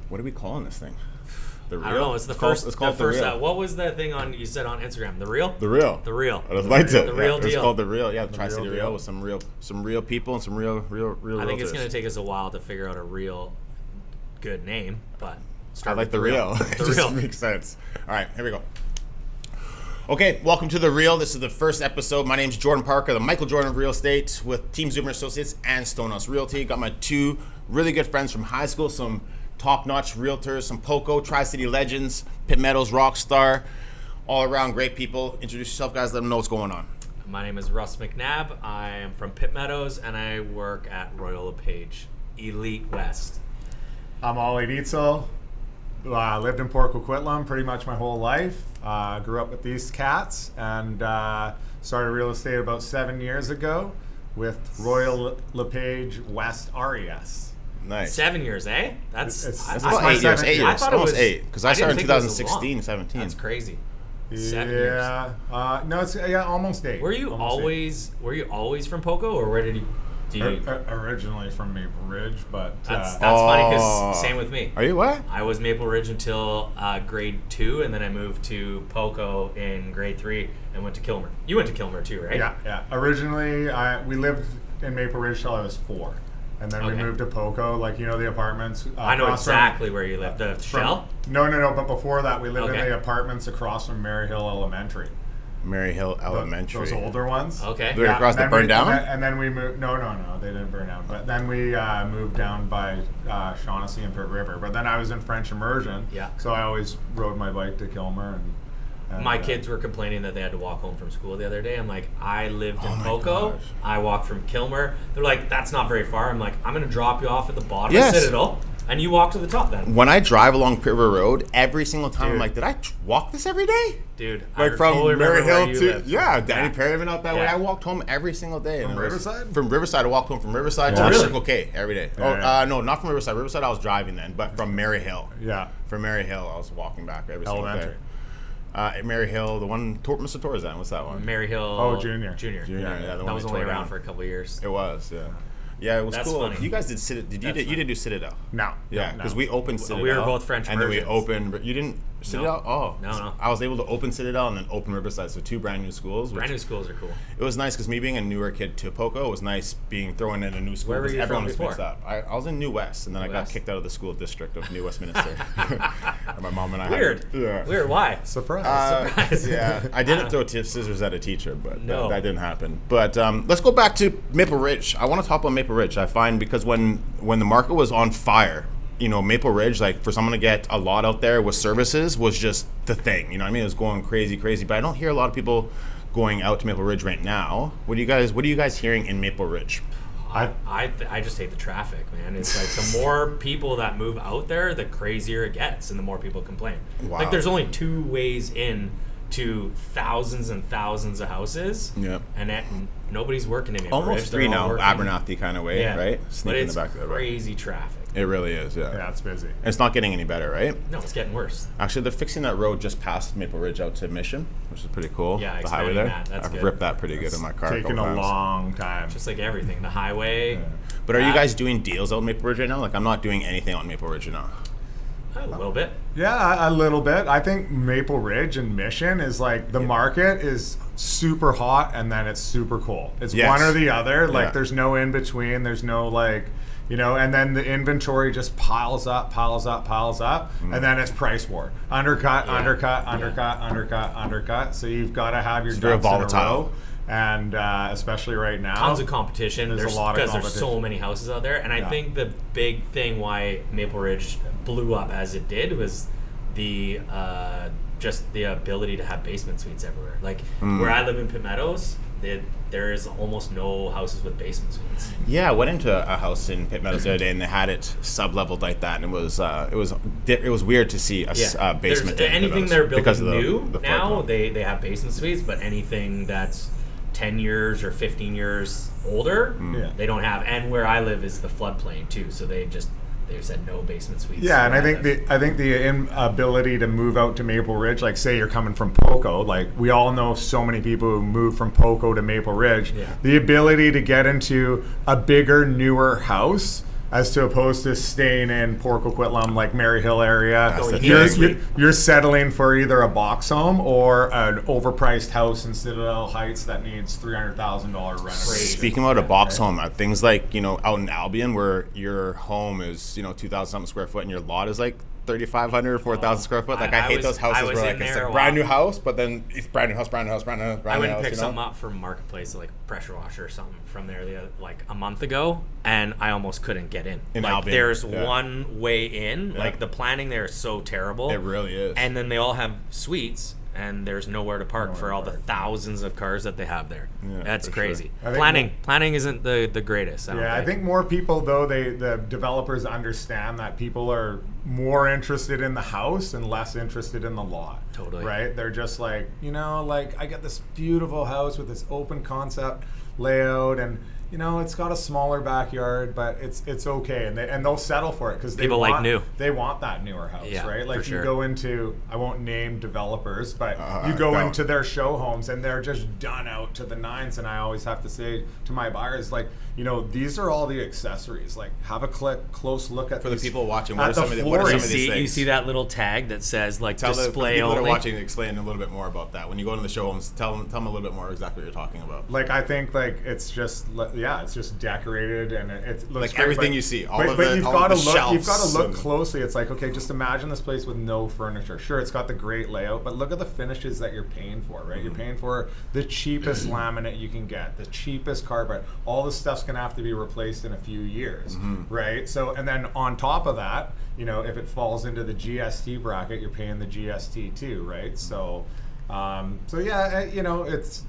What are we calling this thing? The Real? I don't know. It's the first. It's called the first. The Real. What was that thing you said on Instagram? The Real. The Real. The Real. I was like The Real It's deal. called The Real. Yeah, the Tri-City Real Real deal. with some real people and some real I think it's realtors. going to take us a while to figure out a real good name, but I start like with The Real. The It just Real. makes sense. All right, here we go. Okay, welcome to The Real. This is the first episode. My name's Jordan Parker, the Michael Jordan of real estate with Team Zoomer Associates and Stonehouse Realty. Got my two really good friends from high school, some top-notch realtors, some Poco, Tri-City legends, Pitt Meadows, Rockstar, all around great people. Introduce yourself, guys. Let them know what's going on. My name is Russ McNabb. I am from Pitt Meadows, and I work at Royal LePage, Elite West. I'm Ollie Dietzel. Lived in Port Coquitlam pretty much my whole life. Grew up with these cats and started real estate about 7 years ago with Royal LePage West RES. Nice. 7 years, eh? That's That's my about 8 years. 7 8 years. years. I thought it Almost was 8. Because I didn't started in think it was as 2016, long. 17. That's crazy. 7 years. Yeah. No, it's almost 8. Were you always from Poco, or where did you? Originally from Maple Ridge, but That's funny Oh. because same with me. Are you what? I was Maple Ridge until grade 2, and then I moved to Poco in grade 3 and went to Kilmer. You went to Kilmer too, right? yeah. Originally, we lived in Maple Ridge till I was 4. And then we Okay. moved to Poco, the apartments. I know across from- exactly where you live. The from- Shell? No. But before that, we lived in Okay. the apartments across from Mary Hill Elementary. Mary Hill Elementary. Those older ones. Okay. Right across and that then burned down? And then we moved. No, they didn't burn down. But then we moved down by Shaughnessy and Pitt River. But then I was in French immersion. Yeah. So I always rode my bike to Kilmer. And My kids were complaining that they had to walk home from school the other day. I'm like, I lived in Oh my Poco. gosh. I walked from Kilmer. They're like, that's not very far. I'm like, I'm going to drop you off at the bottom Yes. of Citadel, and you walk to the top then. When I drive along Pitt River Road, every single time I'm Dude. like, did I walk this every day? Dude, Like I from totally Mary remember where Hill you to lived. Danny Perry went out that way. Yeah. I walked home every single day. From and it was- Riverside? From Riverside, I walked home from Riverside Oh, to really? Circle K every day. Yeah. No, not from Riverside. Riverside, I was driving then, but from Mary Hill. Yeah. From Mary Hill, I was walking back every single day. Elementary. Mary Hill, the one, Mr. Torzan, what's that one? Mary Hill. Oh, Junior. Junior. Junior, yeah, the That one was they only tore around down. for a couple of years. It was, yeah. Yeah, it was That's cool. funny. You guys did Citadel. You did do Citadel? No. Yeah, no. because we opened Citadel. We were both French and then we immersions. opened. But you didn't Citadel? Oh, No. I was able to open Citadel and then open Riverside, so 2 brand new schools. Brand new schools are cool. It was nice because me being a newer kid to Poco, it was nice being thrown in a new school Where were because you everyone from was before? mixed up. I was in New West, and then New I got West. kicked out of the school district of New Westminster. And my mom and I Weird. Had, yeah. Weird. Why? Surprise. Surprise. Yeah, I didn't throw scissors at a teacher, but No. that didn't happen. But let's go back to Maple Ridge. I want to talk about Maple Ridge. I find because when the market was on fire, Maple Ridge, like for someone to get a lot out there with services was just the thing. You know what I mean? It was going crazy. But I don't hear a lot of people going out to Maple Ridge right now. What are you guys hearing in Maple Ridge? I just hate the traffic, man. It's like the more people that move out there, the crazier it gets, and the more people complain. Wow. Like there's only 2 ways in to thousands and thousands of houses. Yep. And nobody's working in Maple Ridge. Almost They're 3 all now, working- Abernathy kind of way, Yeah. right? But Sneak in it's the back of the road. crazy traffic. It really is, yeah. Yeah, it's busy. And it's not getting any better, right? No, it's getting worse. Actually, they're fixing that road just past Maple Ridge out to Mission, which is pretty cool. Yeah, the highway expanding there. that. That's I've good. ripped that pretty good in my car. Taking couple a times. long time. Just like everything, the highway. But are you that- guys doing deals out in Maple Ridge right now? Like, I'm not doing anything on Maple Ridge now. A little bit. Yeah, a little bit. I think Maple Ridge and Mission is like the market is super hot and then it's super cold. It's Yes. one or the other. Like Yeah. there's no in between. There's no and then the inventory just piles up, and then it's price war. Undercut. So you've got to have your It's very ducks in a volatile. row. And especially right now, Tons of competition. There's a lot of because there's competition. so many houses out there, and I Yeah. think the big thing why Maple Ridge blew up as it did was the just the ability to have basement suites everywhere. Like where I live in Pitt Meadows, there is almost no houses with basement suites. Yeah, I went into a house in Pitt Meadows the other day, and they had it sub-leveled like that, and it was weird to see a basement. There's, in anything Pitt they're Meadows because building of new the now, floodplain. they have basement suites, but anything that's 10 years or 15 years older, Yeah. they don't have. And where I live is the floodplain too, so they said no basement suites. Yeah, and where I think the inability to move out to Maple Ridge, like say you're coming from Poco, like we all know so many people who move from Poco to Maple Ridge. Yeah. The ability to get into a bigger, newer house as to opposed to staying in Port Coquitlam, like Mary Hill area. That's the You're settling for either a box home or an overpriced house in Citadel Heights that needs $300,000 renovation. Speaking about a box home, things like, out in Albion where your home is, 2,000 something square foot and your lot is like 3,500, 4,000 square foot. Like I hate those houses where like it's a brand new house, but then it's brand new house. I went and picked something up from Marketplace, like pressure washer or something from there like a month ago, and I almost couldn't get in. Like Albion. There's one way in. Like the planning there is so terrible. It really is. And then they all have suites, and there's nowhere to park for all the thousands of cars that they have there. Yeah, that's crazy. Sure. Planning isn't the greatest. I think more people though the developers understand that people are more interested in the house and less interested in the lot. Totally. Right? They're just like, like I got this beautiful house with this open concept layout and it's got a smaller backyard, but it's okay, and they'll settle for it because people like new. They want that newer house, right? Like sure. You go into, I won't name developers, but you go into their show homes and they're just done out to the nines. And I always have to say to my buyers, like, these are all the accessories. Like, have a close look at for the people watching. What are some of these things? You see that little tag that says like tell display the people only. that are watching, explain a little bit more about that. When you go into the show homes, tell them a little bit more exactly what you're talking about. Like I think like it's just decorated and it looks like great, everything but, you see. You've got to look closely. It's like, okay, just imagine this place with no furniture. Sure, it's got the great layout, but look at the finishes that you're paying for, right? You're paying for the cheapest laminate you can get, the cheapest carpet. All this stuff's gonna have to be replaced in a few years, right? So, and then on top of that, if it falls into the GST bracket, you're paying the GST too, right? So, it's.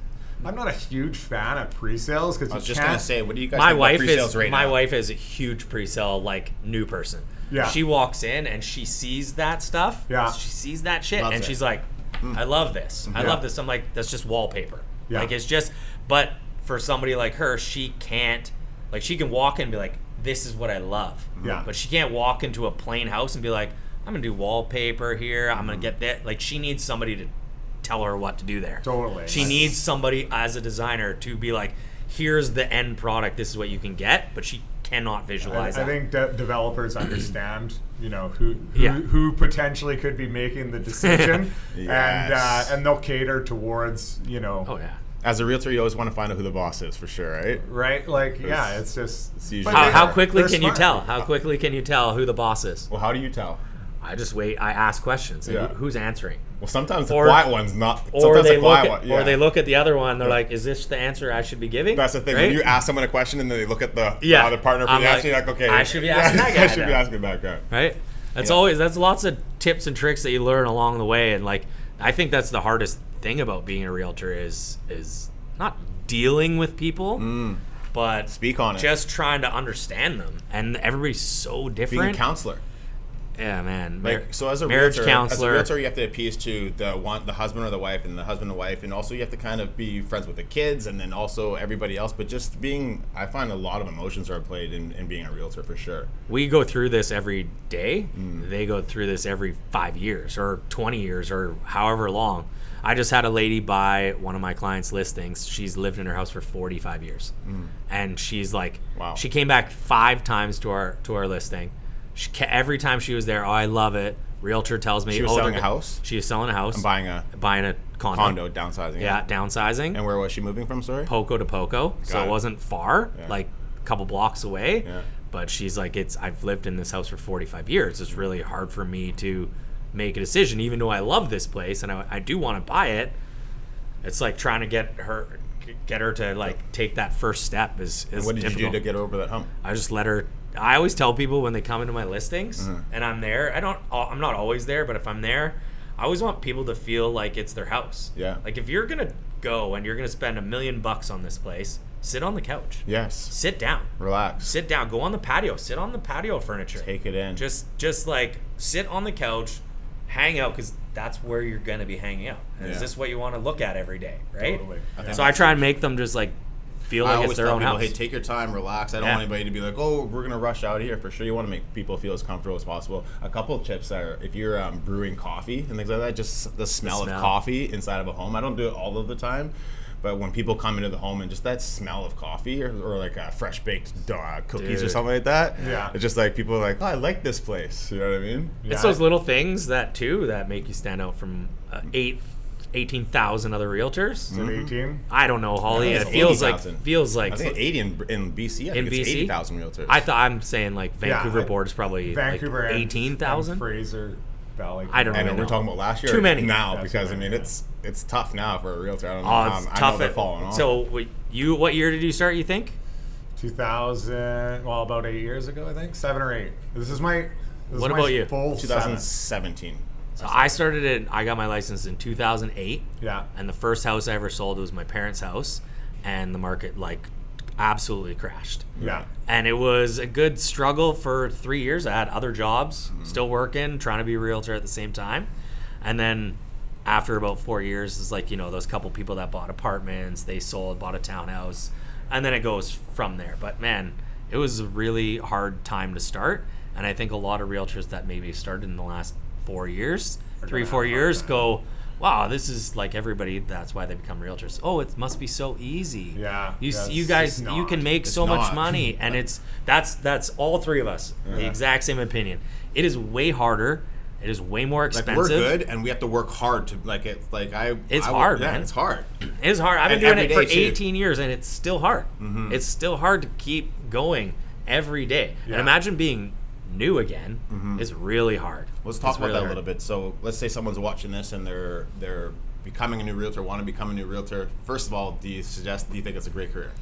I'm not a huge fan of pre-sales because I was just gonna say, what do you guys my think wife about pre-sales is right my now? wife is a huge pre-sale like new person. Yeah. She walks in and she sees that stuff. Yeah. She sees that shit Loves and it. she's like, I love this. I love this. I'm like, that's just wallpaper. Yeah. Like it's just, but for somebody like her, she can't, like she can walk in and be like, this is what I love. Yeah. But she can't walk into a plain house and be like, I'm gonna do wallpaper here. I'm gonna get that. Like she needs somebody to tell her what to do there. Totally. She needs somebody as a designer to be like, here's the end product. This is what you can get, but she cannot visualize I that. think developers understand, who potentially could be making the decision, Yes. and they'll cater towards, Oh yeah. As a realtor, you always want to find out who the boss is for sure, right? right? Like, yeah, it's just. It's usually but How quickly they're can you smart. tell? How quickly can you tell who the boss is? Well, how do you tell? I just wait. I ask questions. Yeah. Who's answering? Well, sometimes the Or- quiet one's not. Or Sometimes they the quiet look at, one, yeah. or they look at the other one. They're like, "Is this the answer I should be giving?" That's the thing. Right? When you ask someone a question and then they look at the Yeah. other partner for I'm the like, answer, you're like, okay, I should be asking that guy I should be then. asking that guy. Right? That's Yeah. that's lots of tips and tricks that you learn along the way, and like I think that's the hardest thing about being a realtor is not dealing with people, but Speak on it. just trying to understand them, and everybody's so different. Being a counselor. Yeah, man. Like so, as a marriage realtor, counselor. you have to appease to the husband or the wife, and the husband and wife, and also you have to kind of be friends with the kids, and then also everybody else. But just being, I find a lot of emotions are played in being a realtor for sure. We go through this every day. They go through this every 5 years or 20 years or however long. I just had a lady buy one of my clients' listings. She's lived in her house for 45 years, and she's like, Wow. She came back 5 times to our listing. Every time she was there, oh, I love it. Realtor tells me, She was selling a house? She was selling a house. I'm buying a buying a condo, downsizing. Yeah, downsizing. And where was she moving from? Sorry. Poco to Poco, so Got it it. wasn't far, Yeah. like a couple blocks away. Yeah. But she's like, I've lived in this house for 45 years. It's really hard for me to make a decision, even though I love this place and I do want to buy it. It's like trying to get her to like take that first step is And what did difficult. you do to get over that hump? I just let her. I always tell people when they come into my listings and I'm there. I'm not always there, but if I'm there, I always want people to feel like it's their house. Yeah. Like if you're gonna go and you're gonna spend $1 million on this place, sit on the couch. Yes. Sit down. Relax. Sit down. Go on the patio. Sit on the patio furniture. Take it in. Just like sit on the couch, hang out because that's where you're gonna be hanging out. And Yeah. is this what you want to look at every day? Right. Totally. So I try and make them just like feel I like always it's their tell own people, house. hey, take your time, relax. I don't Yeah. want anybody to be like, oh, we're going to rush out here. For sure, you want to make people feel as comfortable as possible. A couple of tips are, if you're brewing coffee and things like that, just the smell of smell. coffee inside of a home. I don't do it all of the time, But when people come into the home and just that smell of coffee or like fresh baked cookies or Dude. something like that, Yeah. it's just like people are like, oh, I like this place. You know what I mean? It's Yeah. those little things that make you stand out from 18,000 other realtors. Is it 18? I don't know, Holly. Yeah, It it's feels like 80,000. I think 80 in BC. I think it's BC? 80,000 realtors. I'm saying like Vancouver board is probably Vancouver like and 18,000. Fraser Valley. I don't know. and we're talking about last year. Too many. now That's because I right, mean yeah. it's tough now for a realtor. I don't know. Oh, it's I tough. know they're falling off. So what year did you start? You think? 2000. Well, about 8 years ago, I think 7 or 8. This is my. What about you? Full 2017. So I started it. I got my license in 2008. Yeah. And the first house I ever sold was my parents' house, and the market like absolutely crashed. Yeah. And it was a good struggle for 3 years. I had other jobs, still working, trying to be a realtor at the same time. And then after about 4 years, it's like, those couple people that bought apartments, they sold, bought a townhouse, and then it goes from there. But man, it was a really hard time to start. And I think a lot of realtors that maybe started in the last 4 years, 4 years, go, wow, this is like everybody. That's why they become realtors. Oh, it must be so easy. Yeah, you yes, you guys, it's you not. can make It's so much not. money, and that's all three of us, the exact same opinion. It is way harder. It is way more Like expensive. we're good, and we have to work hard to like it. Like It's I hard, yeah, man. It's hard. It is hard. I've been And doing it every for day, too. 18 years, and it's still hard. It's still hard to keep going every day. And Yeah. imagine being new again is really hard. Let's talk It's about really that a hard. little bit. So let's say someone's watching this and they're becoming a new realtor, want to become a new realtor. First of all, do you think it's a great career?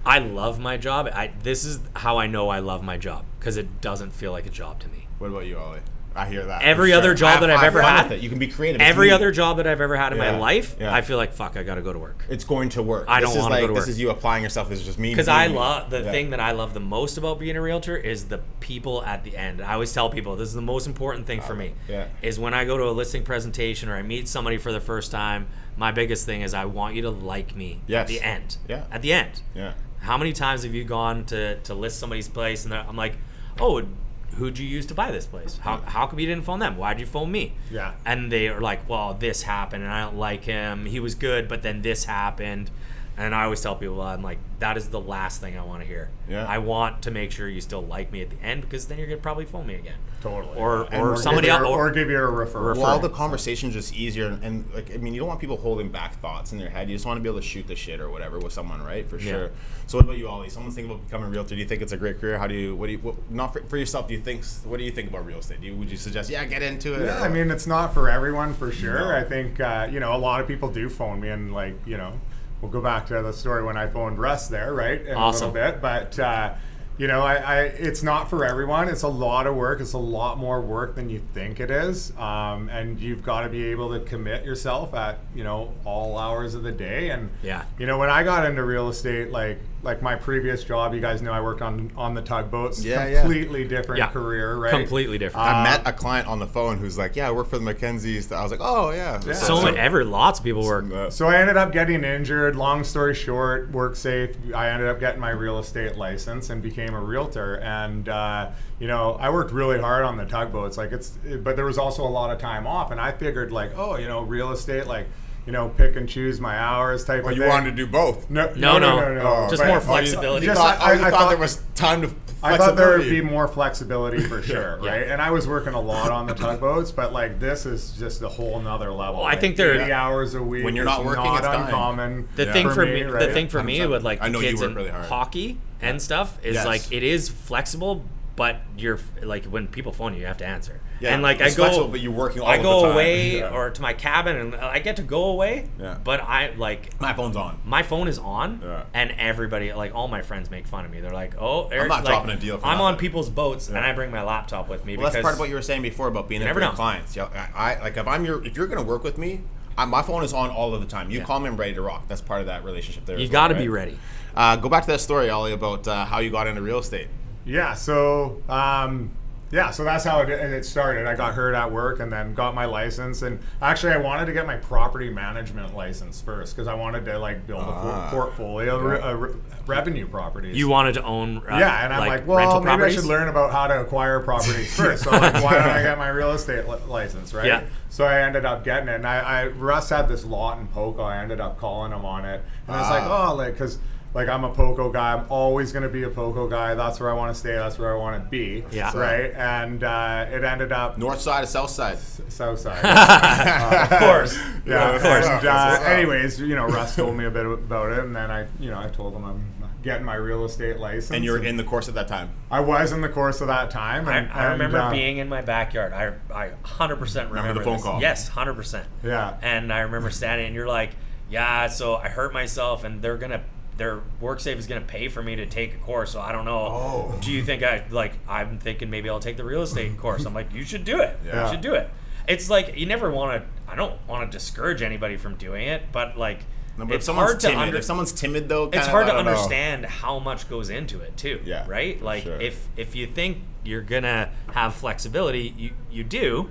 I love my job. This is how I know I love my job, because it doesn't feel like a job to me. What about you, Ollie? I hear that. Every for other sure. job that I've have ever fun had, with it. You can be creative. It's Every neat. other job that I've ever had in my Yeah, life, yeah. I feel like, fuck, I got to go to work. It's going to work. I don't This is wanna go like to work. this is you applying yourself. This is just me. Because being I me. love the Yeah. thing that I love the most about being a realtor is the people at the end. I always tell people this is the most important thing for me. Yeah. Is when I go to a listing presentation or I meet somebody for the first time, my biggest thing is I want you to like me Yes. at the end. Yeah. At the end. Yeah. How many times have you gone to list somebody's place and I'm like, oh, who'd you use to buy this place? How come you didn't phone them? Why'd you phone me? Yeah. And they are like, well, this happened and I don't like him. He was good, but then this happened. And I always tell people, I'm like, that is the last thing I want to hear. Yeah. I want to make sure you still like me at the end, because then you're going to probably phone me again. Totally. Or And somebody give else. you or give you a referral. Well, all the conversation's just easier, and like I mean, you don't want people holding back thoughts in their head. You just want to be able to shoot the shit or whatever with someone, right? For sure. So, what about you, Ollie? Someone's thinking about becoming a realtor. Do you think it's a great career? Not for yourself? What do you think about real estate? Would you suggest, get into it? Yeah, or- I mean, it's not for everyone, for sure. No. I think, a lot of people do phone me, and we'll go back to the story when I phoned Russ there, right? In Awesome. a little bit. But, it's not for everyone. It's a lot of work. It's a lot more work than you think it is. And you've got to be able to commit yourself at, all hours of the day. And, Yeah. when I got into real estate, like my previous job, you guys know I worked on the tugboats. Yeah. Completely different Yeah. career, right? Completely different. I met a client on the phone who's like, "Yeah, I work for the Mackenzies." I was like, "Oh yeah." Yeah. Lots of people work. So I ended up getting injured. Long story short, work safe. I ended up getting my real estate license and became a realtor. And I worked really hard on the tugboats. But there was also a lot of time off. And I figured real estate, pick and choose my hours type Well, of you thing. wanted to do both. No. But- Just more flexibility. You Just- thought, I you thought thought- there was time to. I thought there would be flexibility. more flexibility for sure, Yeah. right? And I was working a lot on the tugboats, but this is just a whole nother level. Well, I think there- 80 hours a week. When you're is not working, not it's dying. uncommon. The Yeah. thing for me, right? the thing for me 100%. with like I know you kids work and really hard. hockey and stuff is Yes. like it is flexible, but you're like when people phone you, you have to answer. Yeah, and like it's I go, flexible, but you're working all I of go the time. away Yeah. or to my cabin and I get to go away. Yeah. But I like My phone's on. my phone is on, Yeah. and everybody, like all my friends, make fun of me. They're like, "Oh, Eric, not like, dropping a deal for I'm on nothing." people's boats, and Yeah. I bring my laptop with me Well, that's because part of what you were saying before about being there never for your know. clients. Yeah, I like if you're gonna work with me, my phone is on all of the time. You Yeah. call me, I'm ready to rock. That's part of that relationship there. you as well, got to right? be ready. Go back to that story, Ollie, about how you got into real estate. Yeah, so Yeah, so that's how it started. I got hurt at work and then got my license. And actually, I wanted to get my property management license first because I wanted to like build a portfolio of revenue properties. You wanted to own yeah, and I'm like, well, rental maybe properties? I should learn about how to acquire properties first. So like, why don't I get my real estate license, right? Yeah. So I ended up getting it. And Russ had this lot in Poco. I ended up calling him on it. And it's like, oh, like, because like I'm a Poco guy. I'm always going to be a Poco guy. That's where I want to stay. That's where I want to be. Yeah. Right. And it ended up North side or south side? south side. Of course. Yeah. Of course. And, anyways, Russ told me a bit about it, and then I told him I'm getting my real estate license. And you were in the course at that time? I was in the course of that time. And, I remember being in my backyard. I 100% remember the phone this. call? Yes, 100%. Yeah. And I remember standing, and you're like, yeah, so I hurt myself, and their WorkSafe is gonna pay for me to take a course. So I don't know. Oh. Do you think I'm thinking maybe I'll take the real estate course? I'm like, you should do it. Yeah. You should do it. It's like you never want to. I don't want to discourage anybody from doing it, but like. No, but it's hard to if someone's timid though, it's hard to understand how much goes into it too. Yeah. Right? Like Sure. if you think you're gonna have flexibility, you do,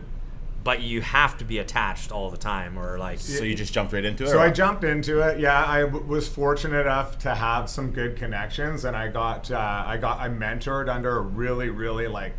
but you have to be attached all the time, or like. So you just jumped right into it? So I jumped into it. Yeah, I was fortunate enough to have some good connections, and I mentored under a really, really like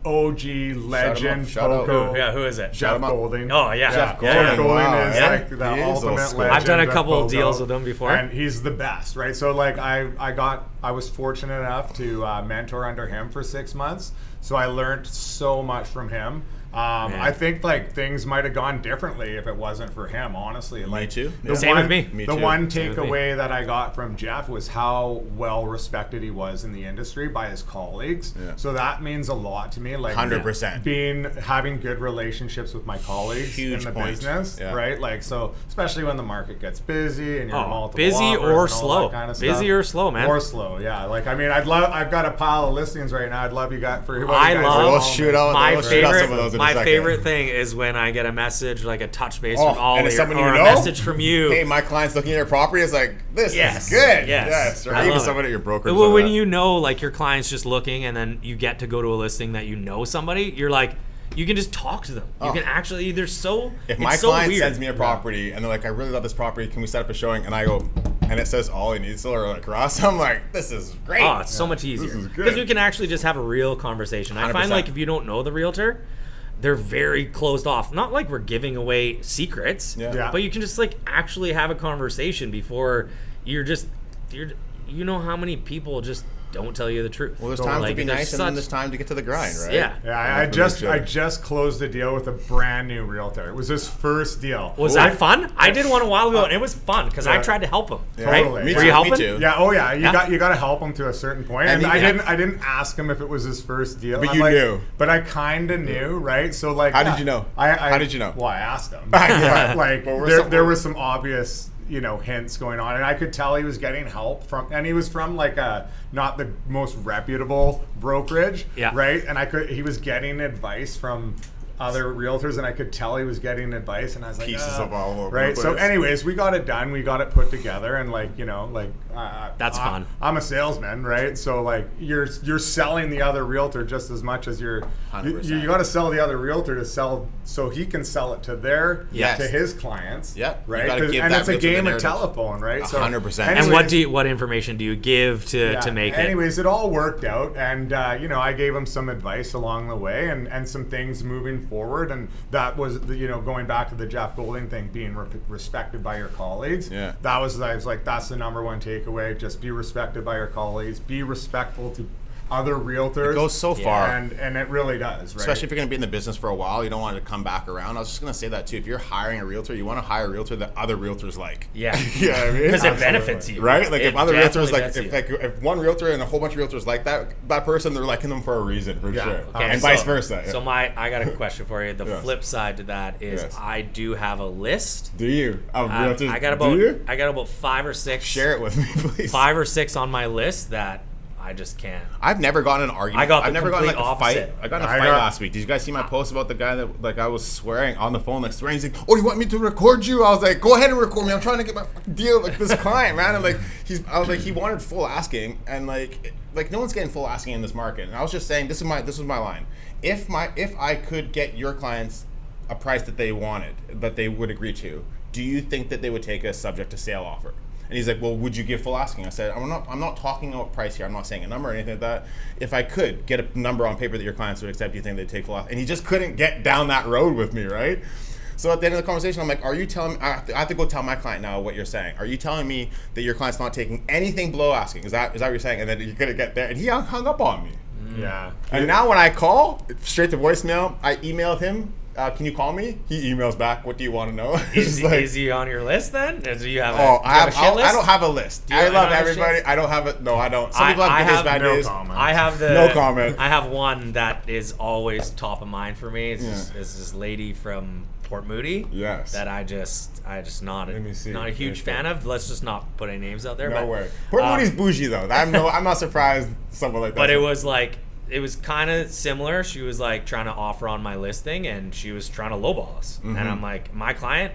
OG legend Shout out. Poco. Who is it? Jeff Golding. Oh yeah, Jeff Jeff Golding Wow. is Yeah. like the He is ultimate old school. legend. I've done a couple of of Poco, deals with him before. and he's the best, right? So like I was fortunate enough to mentor under him for 6 months, so I learned so much from him. I think like things might have gone differently if it wasn't for him, honestly. Like, too. the Same one, with me. Me the too. one Same with me. takeaway that I got from Jeff was how well respected he was in the industry by his colleagues. Yeah. So that means a lot to me. Like 100%. having good relationships with my colleagues Huge in the point. business, Yeah. right? Like, so especially when the market gets busy and you're multiple busy offers or and all slow. that kind of Busy stuff. or slow, man. Or slow, yeah. Like, I mean, I've got a pile of listings right now. I'd love you guys for. I love- We'll shoot out my we'll shoot out some of favorite those in a my second. favorite thing is when I get a message, like a touch base Oh, from Ollie, and it's someone or you a know? message from you. Hey, my client's looking at your property. It's like, this Yes. is good. Yes. Or I even love someone it. at your brokerage. Well, when that. you know, like your client's just looking, and then you get to go to a listing that you know somebody, you're like, you can just talk to them. You Oh. can actually, they're so. If it's my so client weird. sends me a property and they're like, I really love this property, can we set up a showing? And I go, and it says all you need or across, I'm like, this is great. Oh, it's so much easier is good. because you can actually just have a real conversation. I 100%. find like if you don't know the realtor, they're very closed off. Not like we're giving away secrets, Yeah. but you can just like actually have a conversation before you know how many people just don't tell you the truth. Well, there's time like, to be there's nice and then there's time to get to the grind, right? Yeah. Yeah, That's I what just they should. I just closed a deal with a brand new realtor. It was his first deal. Was that fun? I did one a while ago, and it was fun because I Yeah. tried to help him. Yeah. Right? Totally. Me Were too. you helping? Me too. Yeah. Oh yeah. Yeah. You got to help him to a certain point. And And I even- didn't ask him if it was his first deal. But I'm you like- knew. But I kind of knew, right? So like, How did you know? How did you know? Well, I asked him. Yeah. Like But were there some- was some obvious hints going on, and I could tell he was getting help from, and he was from like a not the most reputable brokerage, Yeah. right? And he was getting advice from other realtors, and I could tell he was getting advice, and I was like, Pieces of all over right. the So, place. anyways, we got it done. We got it put together, and That's fun. I'm a salesman, right? So like you're selling the other realtor just as much as you 100%. got to sell the other realtor to sell so he can sell it to Yes. to his clients. Yep. You Right. gotta give And that it's a realtor the game of narrative. telephone, right? 100%. And what information do you give to Yeah. make it? Anyways, it all worked out, and I gave him some advice along the way, and some things moving forward, and that was going back to the Jeff Golding thing, being respected by your colleagues. Yeah. I was like, that's the number one takeaway. Just be respected by your colleagues. Be respectful to other realtors. It goes so far. and it really does, right? Especially if you're going to be in the business for a while, you don't want it to come back around. I was just going to say that too. If you're hiring a realtor, you want to hire a realtor that other realtors like. Yeah. You know what I mean? Because it Absolutely. benefits you. Right? Like It if other definitely realtors like benefits you. if one realtor and a whole bunch of realtors like that person, they're liking them for a reason for Yeah. sure. Okay, And so- vice versa. Yeah. So I got a question for you. The Yes. flip side to that is Yes. I do have a list. Do you? Of realtors? I got Do you? about 5 or 6. Share it with me, please. 5 or 6 on my list that I just can't. I've never gotten an argument. I got the I've never gotten complete like a fight. opposite. I got in a fight last week. Did you guys see my post about the guy that like I was swearing on the phone, like swearing? He's like, "Oh, do you want me to record you?" I was like, "Go ahead and record me. I'm trying to get my fucking deal with this client, man." And like I was like, he wanted full asking, and like no one's getting full asking in this market. And I was just saying, this was my line. If I could get your clients a price that they wanted, that they would agree to, do you think that they would take a subject to sale offer? And he's like, well, would you give full asking? I said, I'm not talking about price here. I'm not saying a number or anything like that. If I could get a number on paper that your clients would accept, do you think they'd take full asking? And he just couldn't get down that road with me, right? So at the end of the conversation, I'm like, are you telling me, I have to go tell my client now what you're saying. Are you telling me that your client's not taking anything below asking? Is that what you're saying? And then you're going to get there. And he hung up on me. Yeah. And now when I call, straight to voicemail, I emailed him. Can you call me? He emails back. What do you want to know? Is he on your list then? Do you have I shit list? don't have a list. I love everybody. I don't have it. No, I don't. Some people have good days, bad days. I have no comment. I have one that is always top of mind for me. It's this lady from Port Moody. Yes. That I just not a huge fan of. Let's just not put any names out there. No way. Port Moody's bougie though. I'm not surprised someone like that. But it was like. It was kind of similar. She was like trying to offer on my listing, and she was trying to lowball us. Mm-hmm. And I'm like, my client,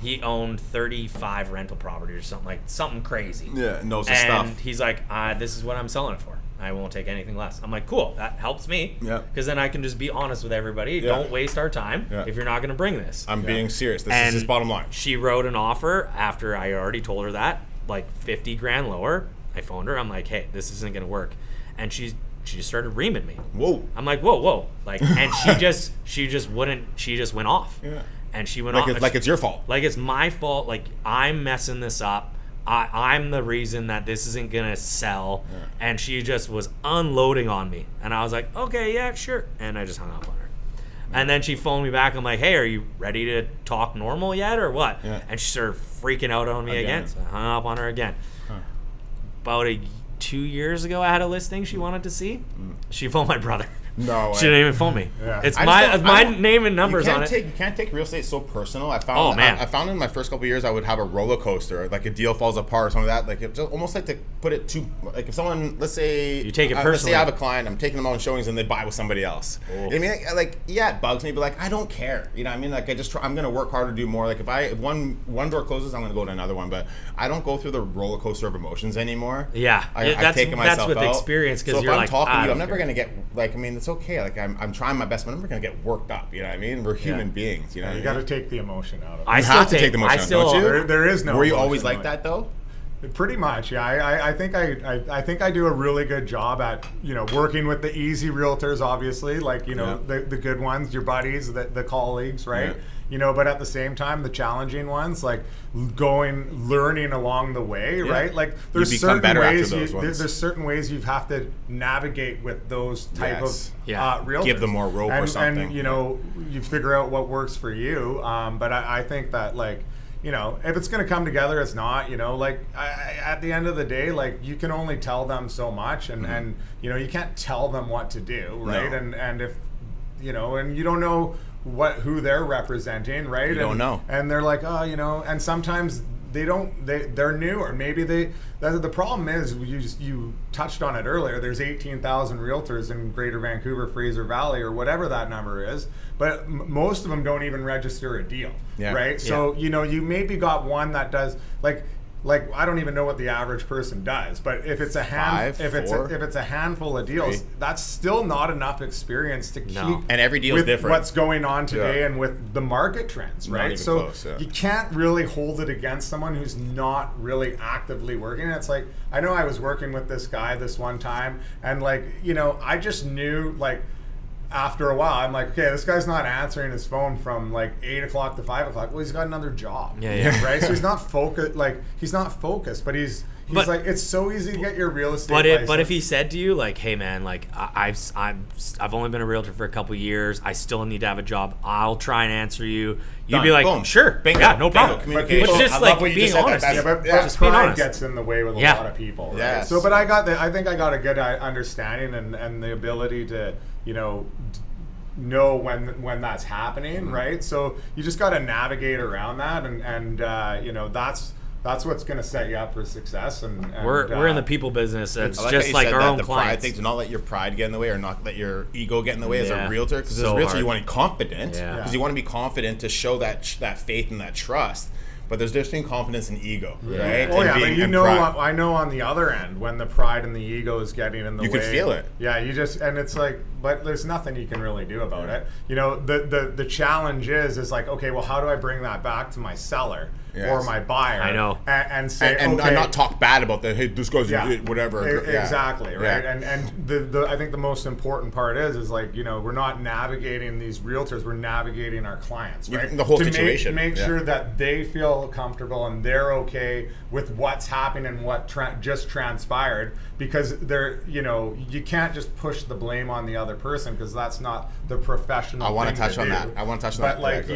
he owned 35 rental properties or something crazy. Yeah, knows his stuff. And he's like, this is what I'm selling it for. I won't take anything less. I'm like, cool, that helps me. Yeah. Because then I can just be honest with everybody. Yeah. Don't waste our time if you're not going to bring this. I'm being serious. This is his bottom line. She wrote an offer after I already told her that, like 50 grand lower. I phoned her. I'm like, hey, this isn't going to work. And she just started reaming me. Whoa. I'm like, whoa. Like, and she just went off. Yeah. And she went off. Like it's your fault. Like it's my fault. Like I'm messing this up. I'm the reason that this isn't going to sell. Yeah. And she just was unloading on me. And I was like, okay, yeah, sure. And I just hung up on her. Yeah. And then she phoned me back. I'm like, hey, are you ready to talk normal yet or what? Yeah. And she started freaking out on me again. So I hung up on her again. Huh. About 2 years ago, I had a listing she wanted to see. She phoned my brother. No way. She didn't even phone me. Yeah. It's my name and numbers on it. You can't take real estate so personal. I found in my first couple of years I would have a roller coaster, like a deal falls apart or something like that. Like it just almost like to put it too, like if someone, let's say you take it personally. Let's say I have a client, I'm taking them out on showings and they buy with somebody else. Oh. You know what I mean? Like yeah, it bugs me, but like I don't care. You know what I mean? Like I'm gonna work hard to do more. Like if one door closes, I'm gonna go to another one. But I don't go through the roller coaster of emotions anymore. Yeah, I've taken myself with out. Experience because so you're if I'm like, talking to you, I'm never gonna get like. I mean, it's okay. Like I'm trying my best, but I'm never gonna get worked up. You know what I mean? We're human beings. You know, you got to take the emotion out of it. I have to take the emotion out, don't you? There is no. Were you always like that though? Pretty much, yeah. I think I do a really good job at working with the easy realtors, obviously, like the good ones, your buddies, the colleagues, right? Yeah. But at the same time, the challenging ones, like learning along the way, right? Like there's certain ways you have to navigate with those type of realtors. Give them more rope or something. And you figure out what works for you. But I think that if it's going to come together, it's not, at the end of the day, like you can only tell them so much and you can't tell them what to do. Right. No. And if, and you don't know who they're representing. Right. You don't know. And they're like, and sometimes they're new, or maybe the problem is you touched on it earlier. There's 18,000 realtors in Greater Vancouver, Fraser Valley, or whatever that number is, but most of them don't even register a deal, right? So you maybe got one that does like I don't even know what the average person does, but if it's a it's a handful of deals, that's still not enough experience to keep. And every deal is different. What's going on today and with the market trends, right? So close, you can't really hold it against someone who's not really actively working. It's like I know I was working with this guy this one time, and I just knew after a while, I'm like, okay, this guy's not answering his phone from 8 o'clock to 5 o'clock. Well, he's got another job. Yeah. Right? So he's not focused. He's not focused, but he's like, it's so easy to get your real estate license. But if he said to you, hey man, I've only been a realtor for a couple years. I still need to have a job. I'll try and answer you. You'd be like, boom, sure, bingo, yeah, no problem. Communication. But just being honest. But pride gets in the way with a lot of people. Right? Yes. So, but I think I got a good understanding and the ability to know when that's happening, right? So you just got to navigate around that, and that's that's what's going to set you up for success. And we're in the people business. It's I just like our own the pride clients. thing, to not let your pride get in the way or not let your ego get in the way as a realtor. Because as a So realtor, hard. you want to be confident because Yeah. you want to be confident to show that faith and that trust. But there's difference between confidence and ego, right? Oh And yeah, being- but and pride. I know on the other end when the pride and the ego is getting in the way. You can feel it. Yeah, and it's like, but there's nothing you can really do about it. You know, the challenge is like, okay, well, how do I bring that back to my seller or my buyer? I know. And say, and okay, not talk bad about that. Hey, this guy's whatever. Exactly, right? Yeah. And the I think the most important part is like, you know, we're not navigating these realtors, we're navigating our clients, right? The whole to situation. Make sure that they feel comfortable and they're okay with what's happening and what just transpired, because they're, you know, you can't just push the blame on the other person, because that's not the professional. I want to thing touch on do. that. I want to touch on that. But like Yeah,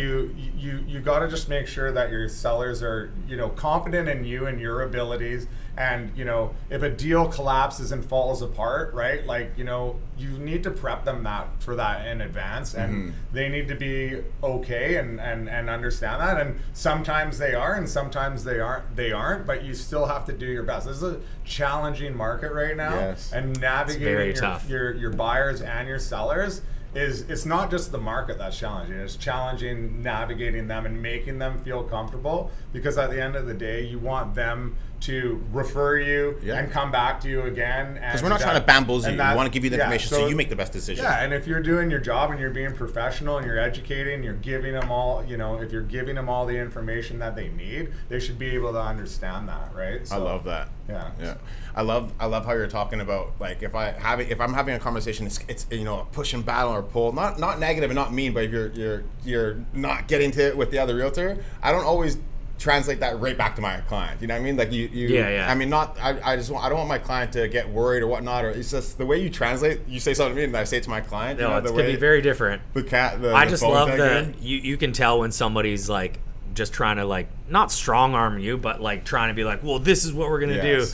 you got to just make sure that your sellers are, you know, confident in you and your abilities. And, you know, if a deal collapses and falls apart, right? Like, you know, you need to prep them for that in advance, and they need to be okay and understand that. And sometimes they are, and sometimes they aren't. But you still have to do your best. This is a challenging market right now, Yes. and navigating tough. your buyers and your sellers. It's not just the market that's challenging. It's challenging navigating them and making them feel comfortable, because at the end of the day, you want them to refer you and come back to you again. because we're not trying to bamboozle you. We want to give you the information so you make the best decision. Yeah, and if you're doing your job and you're being professional and you're educating, you're giving them all, you know, if you're giving them all the information that they need, they should be able to understand that, right? So, I love that. Yeah. I love how you're talking about, like, if I'm having a conversation, it's you know, a push and battle or pull, not negative and not mean, but if you're not getting to it with the other realtor, I don't always translate that right back to my client. You know what I mean? Like I mean, I don't want my client to get worried or whatnot, or it's just the way you translate. You say something to me and I say it to my client. No, you know, it's gonna be very different. I just love that you can tell when somebody's like just trying to, like, not strong arm you, but like trying to be like, well, this is what we're gonna do.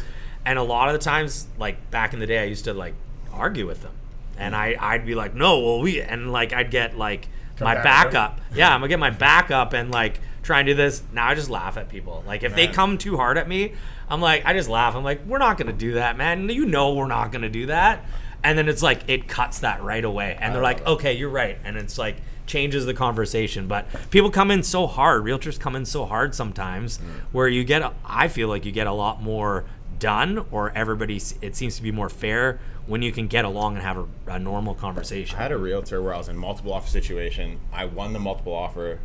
And a lot of the times, like back in the day, I used to like argue with them, and I'd be like, no, well, I'd get like my backup. Yeah, I'm gonna get my backup and like try and do this. Now I just laugh at people. Like if they come too hard at me, I'm like, I just laugh. I'm like, we're not gonna do that, man. You know we're not gonna do that. And then it's like it cuts that right away, and they're like, okay, you're right, and it's like changes the conversation. But people come in so hard. Realtors come in so hard sometimes, where I feel like you get a lot more done, or it seems to be more fair when you can get along and have a normal conversation. I had a realtor where I was in multiple offer situation. I won the multiple offer,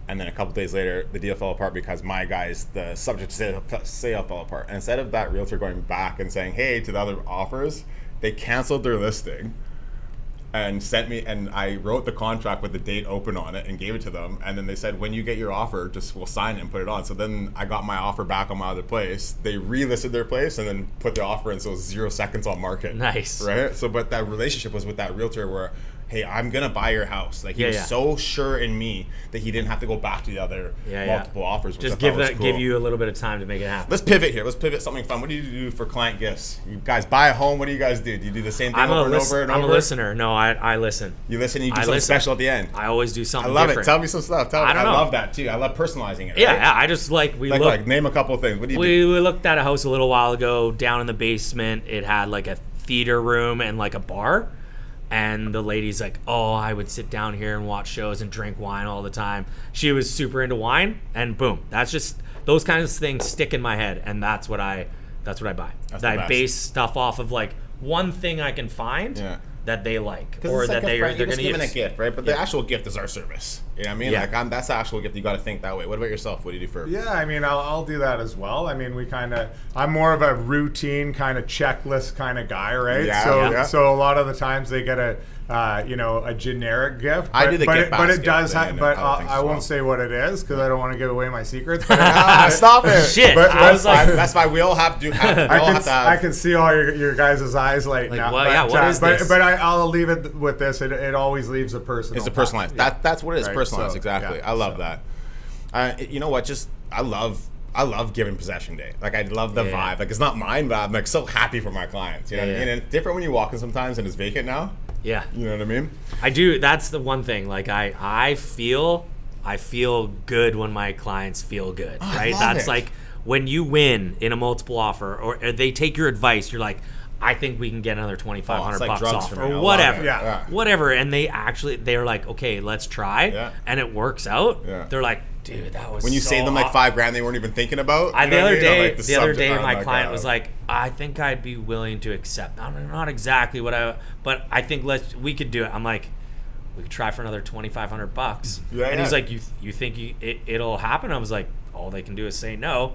and then a couple days later, the deal fell apart because the subject sale fell apart. And instead of that realtor going back and saying, hey, to the other offers, they canceled their listing and sent me, and I wrote the contract with the date open on it and gave it to them. And then they said, when you get your offer, we'll sign it and put it on. So then I got my offer back on my other place. They relisted their place and then put their offer in, so it was 0 seconds on market. Nice. Right? So, but that relationship was with that realtor where, hey, I'm gonna buy your house. Like he was so sure in me that he didn't have to go back to the other multiple offers. Which just I thought was cool. give you a little bit of time to make it happen. Let's pivot here. Let's pivot something fun. What do you do for client gifts? You guys buy a home. What do you guys do? Do you do the same thing over and over and over? I'm a listener. No, I listen. You listen and you do something special at the end. I always do something different. different. It. Tell me some stuff. I love that too. I love personalizing it. Right? Yeah, I just name a couple of things. What do you do? We looked at a house a little while ago down in the basement. It had like a theater room and like a bar. And the lady's like, oh, I would sit down here and watch shows and drink wine all the time. She was super into wine, and boom, that's just those kinds of things stick in my head, and that's what I buy. I base stuff off of like one thing I can find that they like, or that they're going to use. Giving a gift, right? But the actual gift is our service. You know what I mean? Yeah. Like that's the actual gift. You got to think that way. What about yourself? What do you do for? Yeah, I mean, I'll do that as well. I mean, I'm more of a routine kind of checklist kind of guy, right? Yeah, so a lot of the times they get a generic gift. I do the gift basket. But it does I won't say what it is because I don't want to give away my secrets. But stop it! Shit, that's why we all have to. I can see all your guys' eyes lighting up. Well, what is this? But I'll leave it with this. It always leaves a personal. It's a personalized. That's what it is. Right? Personalized, exactly. I love that. You know what? I love giving possession day. Like I love the vibe. Like it's not mine, but I'm like so happy for my clients. You know what I mean? And it's different when you walk in sometimes and it's vacant now. Yeah. You know what I mean? I do. That's the one thing. Like I feel good when my clients feel good. Right? That's like when you win in a multiple offer, or they take your advice, you're like, I think we can get another $2,500 like bucks drugs off, for me. I or love whatever, it. Yeah. whatever. And they're like, okay, let's try, Yeah. and it works out. Yeah. They're like, dude, that was When you so save them like $5,000 they weren't even thinking about. You know the what I other mean? day, Like the other day, subject- my oh client God. was like, I think I'd be willing to accept. Not exactly but I think we could do it. I'm like, we could try for another $2,500. Yeah, and yeah. he's like, you think it'll happen? I was like, all they can do is say no.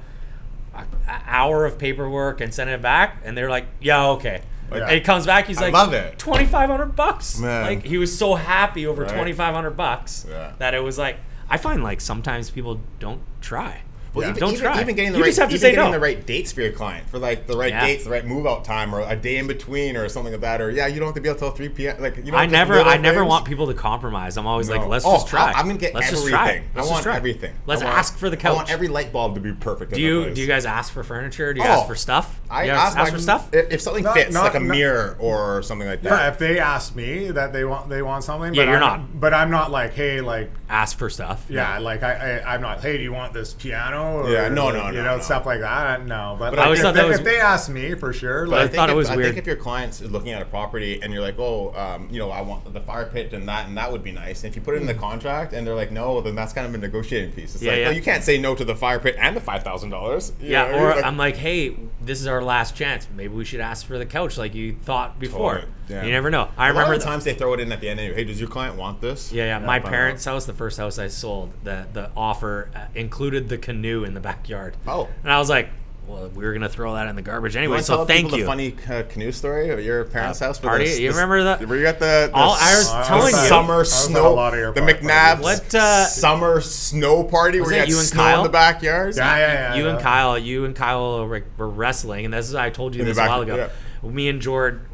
An hour of paperwork and send it back, and they're like, yeah, okay. Yeah. And he comes back, he's I like, love it. $2,500. Man. Like, he was so happy over Right. $2,500 Yeah. that it was like, I find like sometimes people don't try. Well, Yeah. Don't try. Even getting the You right, just have to even say getting no. the right dates for your client, for like the right Yeah. dates, the right move out time, or a day in between, or something like that. Or you don't have to be out till 3 p.m. Like you know, I just never little want things. people to compromise. I'm always No. like, let's Oh, just try. I'm gonna get let's everything. Just try. I Let's want just try. everything. Let's I want- ask for the couch. I want every light bulb to be perfect. do you guys ask for furniture? Do you Oh, ask for stuff? I Do you ask for stuff? if something Not- fits, not- like a not- mirror or something like Yeah, that. if they ask me that they want something, Yeah, but you're I'm not. But I'm not like, hey, like, Ask for stuff. yeah, like I'm not. Hey, do you want this piano? Or, Yeah, no, you know, stuff like that. No, but I always if, thought that they, was- if they ask me for sure, But I like, thought it was I weird. think if your client's looking at a property and you're like, I want the fire pit and that would be nice. And if you put it in the contract and they're like, no, then that's kind of a negotiating piece. It's Yeah, like, yeah. well, you can't say no to the fire pit and the $5,000. Yeah, You know what I or mean? I'm like, hey, this is our last chance. Maybe we should ask for the couch like you thought before. Totally, yeah. You never know. I a lot remember of times they throw it in at the end. Hey, does your client want this? Yeah. My find parents' house, the first house I sold, the offer included the canoe in the backyard. Oh. And I was like, well, we were gonna throw that in the garbage You anyway. want to So tell thank people you. the funny canoe story of your parents' house? For party? You remember that? Were you at the I was telling you. summer I was at a snow, lot of your the parties. McNabb's What, summer snow party was where you that had you and snow Kyle? in the backyard? yeah. You and Kyle were wrestling, and this is I told you In the this a back- while ago. yeah. Me and Jord,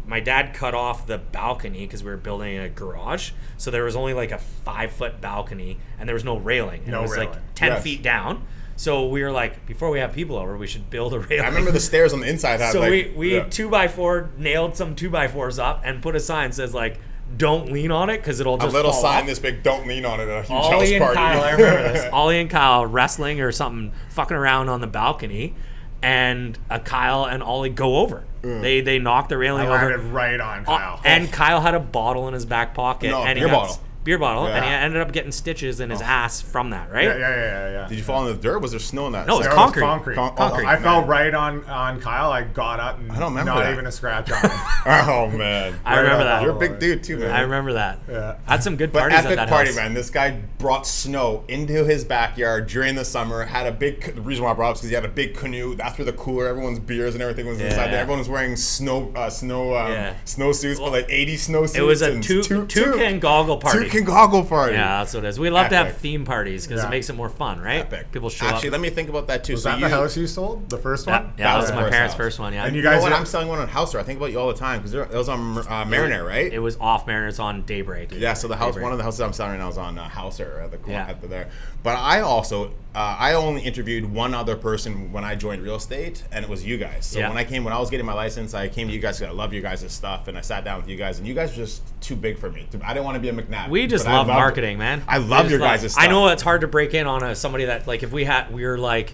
my dad cut off the balcony because we were building a garage, so there was only like a 5-foot balcony, and there was no railing. And No it was like railing. 10 Yes. feet down. So we were like, before we have people over, we should build a railing. I remember the stairs on the inside had So like we yeah. 2x4 nailed some 2x4s up and put a sign that says like, don't lean on it because it'll a just little fall sign off. this big, don't lean on it at a huge house Ollie and party. Kyle, I remember this. Ollie and Kyle wrestling or something, fucking around on the balcony, and Kyle and Ollie go over. They knock the I railing landed over. right on Kyle. And Kyle had a bottle in his back pocket. No, and beer he got bottle. Beer bottle, and he Yeah. ended up getting stitches in his ass from that, right? Yeah. Did you fall in the dirt? Was there snow in that? No, it was There concrete. concrete. Concrete. I fell man. right on Kyle. I got up and I don't remember not that. even a scratch on him. Oh man, I remember that. You're a big dude too, man. I remember that. Yeah. I had some good But parties at epic that party, house. man. This guy brought snow into his backyard during the summer. Had a big. The reason why I brought it up is because he had a big canoe. That's where the cooler, everyone's beers and everything was inside there. Yeah. Everyone was wearing Yeah. snowsuits, but like 80 snowsuits. It was a and toucan goggle party. Toucan goggle party. Yeah, that's what it is. We love to have Epic. theme parties because Yeah. it makes it more fun, right? Epic. People show Actually, up. let me think about that too. Was so that you, the house you sold? The first Yeah, one? yeah, that was was the my first parents' house. first one. Yeah, And you You know guys what? are- I'm selling one on Hauser. I think about you all the time because it was on Mariner, right? it was off Mariners on Daybreak. Yeah, so the house, Daybreak. one of the houses I'm selling right now is on Hauser at the Yeah. at the there. But I also, I only interviewed one other person when I joined real estate, and it was you guys. So Yeah. when I was getting my license, I came to you guys because I love you guys' stuff, and I sat down with you guys, and you guys were just too big for me. I didn't want to be a McNabb. We just but I love loved- marketing, man. I We love just your love- guys' stuff. I know it's hard to break in on somebody that like if we were like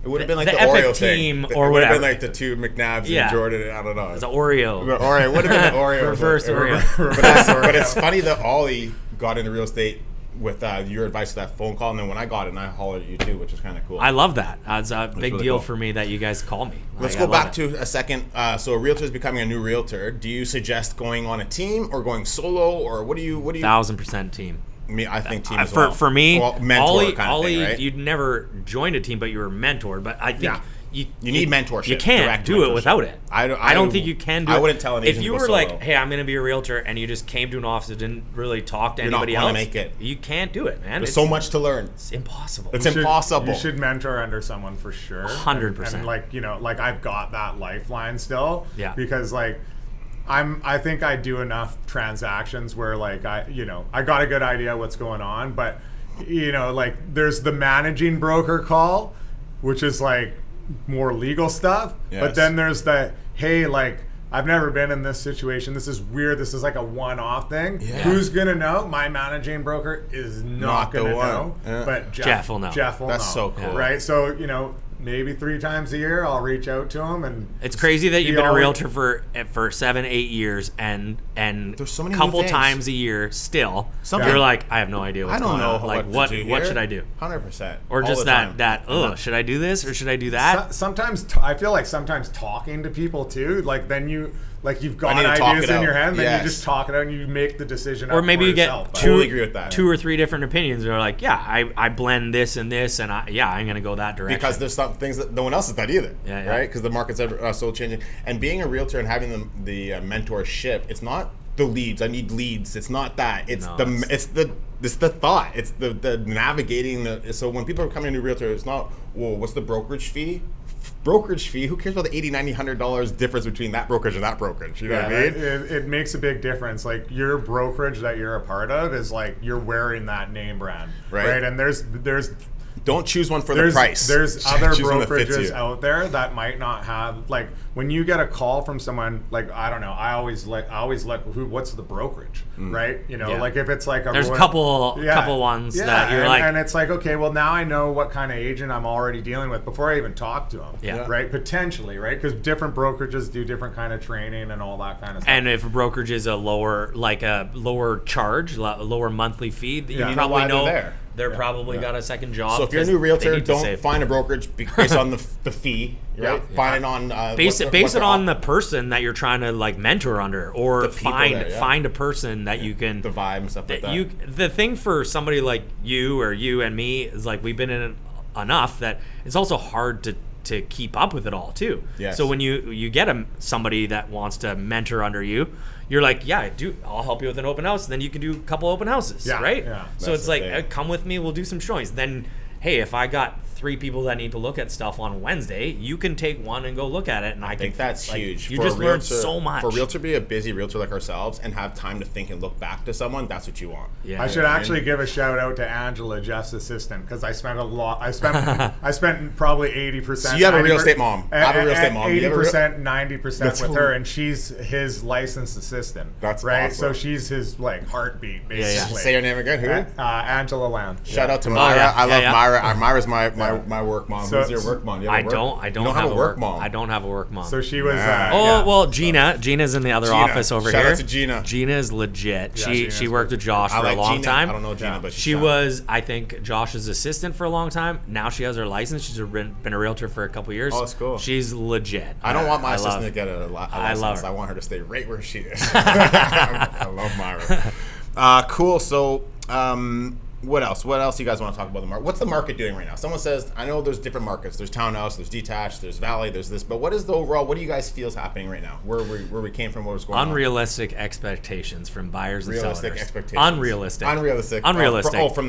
It would have been like the the, Epic Oreo team thing. or It would have whatever. been like the two McNabbs Yeah. and Jordan. I don't know. the Oreo. The Oreo would have been the Oreo. Reverse Oreo. But it's funny that Ollie got into real estate with your advice to that phone call, and then when I got it, and I hollered at you too, which is kind of cool. I love that. It's a big really deal cool. for me that you guys call me. Let's Like, go I love back it. to a second. So a realtor is becoming a new realtor. Do you suggest going on a team or going solo, or what do you? 1,000% team. Me, I think team as For well. for me, well, mentor Ollie, kind of thing, right? you'd never joined a team, but you were mentored. But I think Yeah. You need mentorship, You can't direct do it mentorship. without it. I don't think you can do it. I wouldn't tell an If agent you to go were like, solo. hey, I'm going to be a realtor, and you just came to an office and didn't really talk to You're not anybody gonna else, make it. You can't do it, man. There's It's so much to learn. It's impossible. It's impossible. You should mentor under someone for sure. 100%. And like, like I've got that lifeline still. Yeah. Because like I think I do enough transactions where like I got a good idea what's going on, but like there's the managing broker call, which is like more legal stuff. Yes. But then there's the, hey, like I've never been in this situation. This is weird. This is like a one-off thing. Yeah. Who's gonna know? My managing broker is not Not the gonna one. know. Yeah. But Jeff will know. Jeff will That's know. so cool. Right? So, maybe 3 times a year, I'll reach out to him. And it's crazy that you've been a realtor for 7-8 years, and There's so many couple new things. times a year still. Something- You're like, I have no idea what's I don't going know on. Like, what to do here. should I do? 100%. Or All just the time. should I do this or should I do that? Sometimes I feel like sometimes talking to people too, like then you've got need to talk ideas it in out. your head, and then Yes. you just talk it out and you make the decision. Or up maybe for you get yourself. But- Totally agree with that. 2 or 3 different opinions. They're like, yeah, I blend this and this, and I'm going to go that direction. Because there's some things that no one else has done either, Yeah. right? Because the market's so changing. And being a realtor and having the mentorship, it's not the leads. I need leads. It's not that. It's the thought. It's the navigating. So when people are coming to a realtor, it's not, whoa, what's the brokerage fee? Brokerage fee? Who cares about the $80, $90 difference between that brokerage and that brokerage? You know what I mean? It makes a big difference. Like your brokerage that you're a part of is like you're wearing that name brand, Right. And there's Don't choose one for the price. There's other Choose one that fits brokerages you. out there that might not have, like, when you get a call from someone, like, I don't know, I always look what's the brokerage, right? You know, Yeah. like if it's like There's a couple ones that you're like, and it's like, okay, well now I know what kind of agent I'm already dealing with before I even talk to them, Yeah. right? Potentially, right? Because different brokerages do different kind of training and all that kind of stuff. and if a brokerage is a lower charge, lower monthly fee, you You know probably why they're know there. they're probably got a second job. So if you're a 'cause new they realtor, need to don't save. find a brokerage based on the fee, right? Yeah. Find it on Base what it they're on the person that you're trying to like mentor under, or The people find there, yeah. find a person that you can the vibe and stuff like that. The thing for somebody like you or you and me is like we've been in it enough that it's also hard to keep up with it all too. Yes. So when you get somebody that wants to mentor under you, you're like, yeah, I'll help you with an open house. Then you can do a couple open houses, Yeah, right? yeah. So That's it's the like, thing. come with me, we'll do some showings. Then, hey, if I got 3 people that need to look at stuff on Wednesday, you can take one and go look at it, and I think that's like, huge. You For just a learn realtor- so much. For a realtor to be a busy realtor like ourselves and have time to think and look back to someone, that's what you want. Yeah. I should actually give a shout out to Angela, Jeff's assistant, because I spent a lot. I spent probably 80%. So you have a real estate mom. I have a real estate mom. You have a real- 80%, 90% That's with cool. her, and she's his licensed assistant. That's right. awesome. So she's his like heartbeat, yeah. basically. Say your name again. Who? Angela Lamb. Shout out to Oh, Myra. yeah. I love Yeah. Myra. Myra's my work mom. So- Who's your work mom? You have I a work- don't you don't have a work mom. I don't have a work mom. So she was. Nah. well, Gina's in the other Gina. office over Shout here. out to Gina. Gina is legit. Yeah, she Gina's worked with Josh I for like a long Gina. time. I don't know Gina, Yeah. but she's She fine. was, I think, Josh's assistant for a long time. Now she has her license. She's been a realtor for a couple years. Oh, that's cool. She's legit. I don't want my I assistant love- to get a I license. love her. I want her to stay right where she is. I love Myra. Cool. So, what else? What else do you guys want to talk about the market? What's the market doing right now? Someone says, I know there's different markets. There's townhouse, there's detached, there's valley, there's this. But what is the overall? What do you guys feel is happening right now? Where we came from? What was going on? Unrealistic expectations from buyers and Realistic sellers. expectations. Unrealistic. Unrealistic. From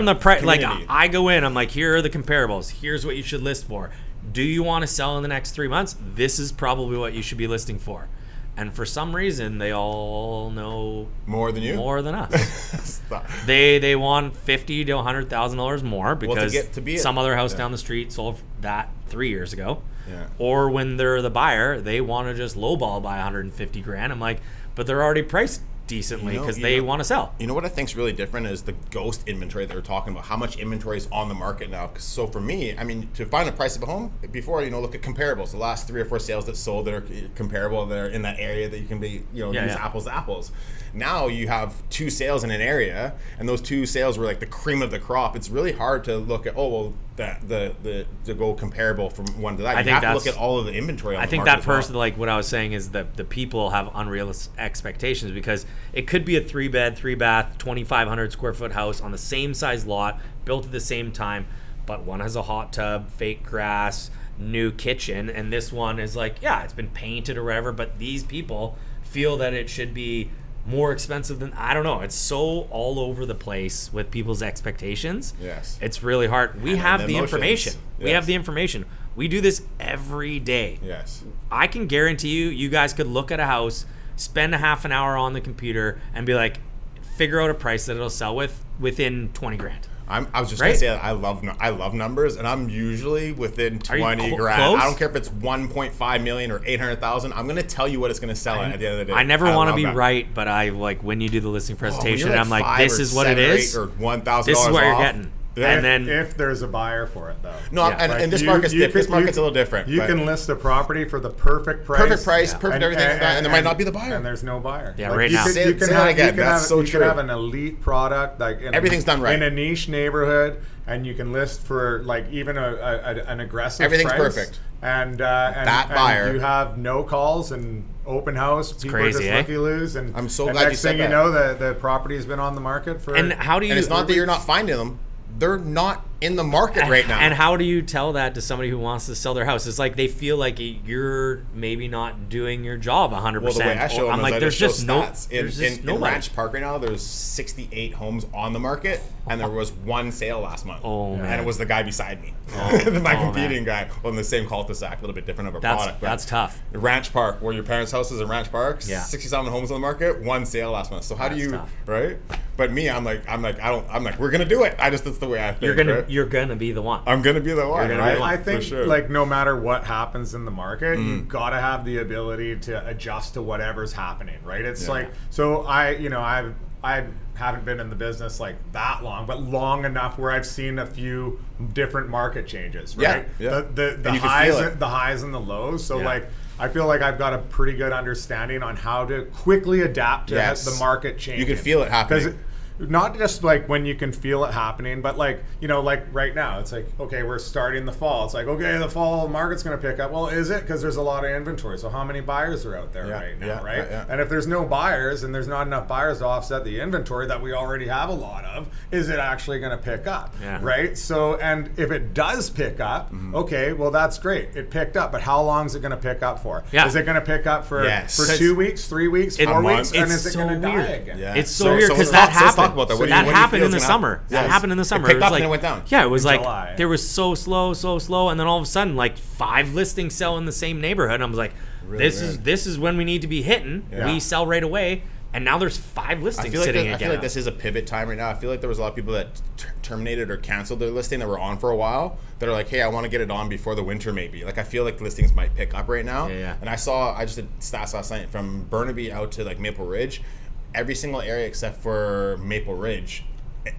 the price. Like community. I go in, I'm like, here are the comparables. Here's what you should list for. Do you want to sell in the next 3 months? This is probably what you should be listing for. And for some reason, they all know More than you? more than us. Stop. They want $50,000 to $100,000 more because to be some other house yeah. down the street sold that 3 years ago. Yeah. Or when they're the buyer, they want to just lowball by $150,000. I'm like, but they're already priced decently You know- because you they know- want to sell. You know what I think's really different is the ghost inventory that they're talking about. How much inventory is on the market now? 'Cause so for me, I mean, to find a price of a home, before, look at comparables. The last 3 or 4 sales that sold that are comparable, that are in that area that you can be, use apples to apples. Now you have 2 sales in an area, and those 2 sales were like the cream of the crop. It's really hard to look at, to go comparable from one to that. You have to look at all of the inventory on I the think market that as well. person, like what I was saying, is that the people have unrealistic expectations because it could be a 3-bed, 3-bath, 2,500 square foot house on the same size lot, built at the same time, but one has a hot tub, fake grass, new kitchen, and this one is like, yeah, it's been painted or whatever, but these people feel that it should be more expensive than, I don't know. It's so all over the place with people's expectations. Yes. It's really hard. We And have the the emotions. information. We Yes. have the information. We do this every day. Yes. I can guarantee you guys could look at a house, spend a half an hour on the computer, and be like, figure out a price that it'll sell within 20 grand. I was just Right? gonna say that I love numbers, and I'm usually within Are you 20 grand. close? I don't care if it's 1.5 million or 800,000. I'm gonna tell you what it's gonna sell at the end of the day. I never want to love be that. right, but I like when you do the listing Oh, when presentation, you're I'm like, 5 this or is what it 7 or is. 8 or $1,000 This is what you're off. getting. And then if there's a buyer for it, though. No, Yeah. and this market's this market's a little different. You but can list a property for the perfect price. perfect price, perfect everything, and there might not be the buyer. And there's no buyer. Yeah, Like, right you now. Could, Say you it can again. have, you can That's have, so you true. can have an elite product, like Everything's done right. in a niche neighborhood, and you can list for like even an aggressive Everything's price. perfect. And That buyer. you have no calls and open house. People crazy, are just eh? looky-loos, and I'm so and glad you next said thing you that. know, the property's been on the market for. and how do you? And it's not that you're not finding them; they're not in the market right now. And how do you tell that to somebody who wants to sell their house? It's like they feel like you're maybe not doing your job 100%. Well, the way I show them I'm is like, I there's just show just stats. there's just In nobody. Ranch Park right now, there's 68 homes on the market, and there was one sale last month. Oh, man. And it was the guy beside me, Oh, my oh, competing guy, on the same cul-de-sac, a little bit different of a product. But That's tough. Ranch Park, where your parents' house is in Ranch Park, Yeah. 67 homes on the market, one sale last month. So how do That's you, tough. right? But me, I'm like, we're gonna do it. That's the way I think. You're gonna be the one. I'm gonna be the one, gonna be right? the one. I think For sure. like no matter what happens in the market, you've got to have the ability to adjust to whatever's happening, right? It's Yeah. like so I haven't been in the business like that long, but long enough where I've seen a few different market changes, Yeah, right? yeah. The And you can feel it. the highs and the lows. So Yeah. like I feel like I've got a pretty good understanding on how to quickly adapt to Yes. the market changing. You can feel it happening. Because not just like when you can feel it happening, but like, like right now, it's like, okay, we're starting the fall. It's like, okay, the fall market's going to pick up. Well, is it? Because there's a lot of inventory. So how many buyers are out there right now, right? Yeah. And if there's no buyers and there's not enough buyers to offset the inventory that we already have a lot of, is it actually going to pick up? Yeah. Right? So, and if it does pick up, okay, well, that's great. It picked up, but how long is it going to pick up for? Yeah. Is it going to pick up for Yes. 2 weeks, 3 weeks, It- 4 a weeks? month. And It's is it so going to die weird. again? Yeah. It's so So- weird so because let's that talk happened. about that. What do you- That what do you happened feel in the is gonna summer. happen? That Yes. happened in the summer. It picked It was up like, and it went down. Yeah, it was In like July. there was so slow, and then all of a sudden, like 5 listings sell in the same neighborhood. And I was like, Really this weird. is when we need to be hitting. Yeah. We sell right away, and now there's 5 listings I feel like sitting I again. feel like this is a pivot time right now. I feel like there was a lot of people that terminated or canceled their listing that were on for a while that are like, hey, I want to get it on before the winter maybe. Like I feel like listings might pick up right now. Yeah. And I just did stats last night from Burnaby out to like Maple Ridge. Every single area except for Maple Ridge,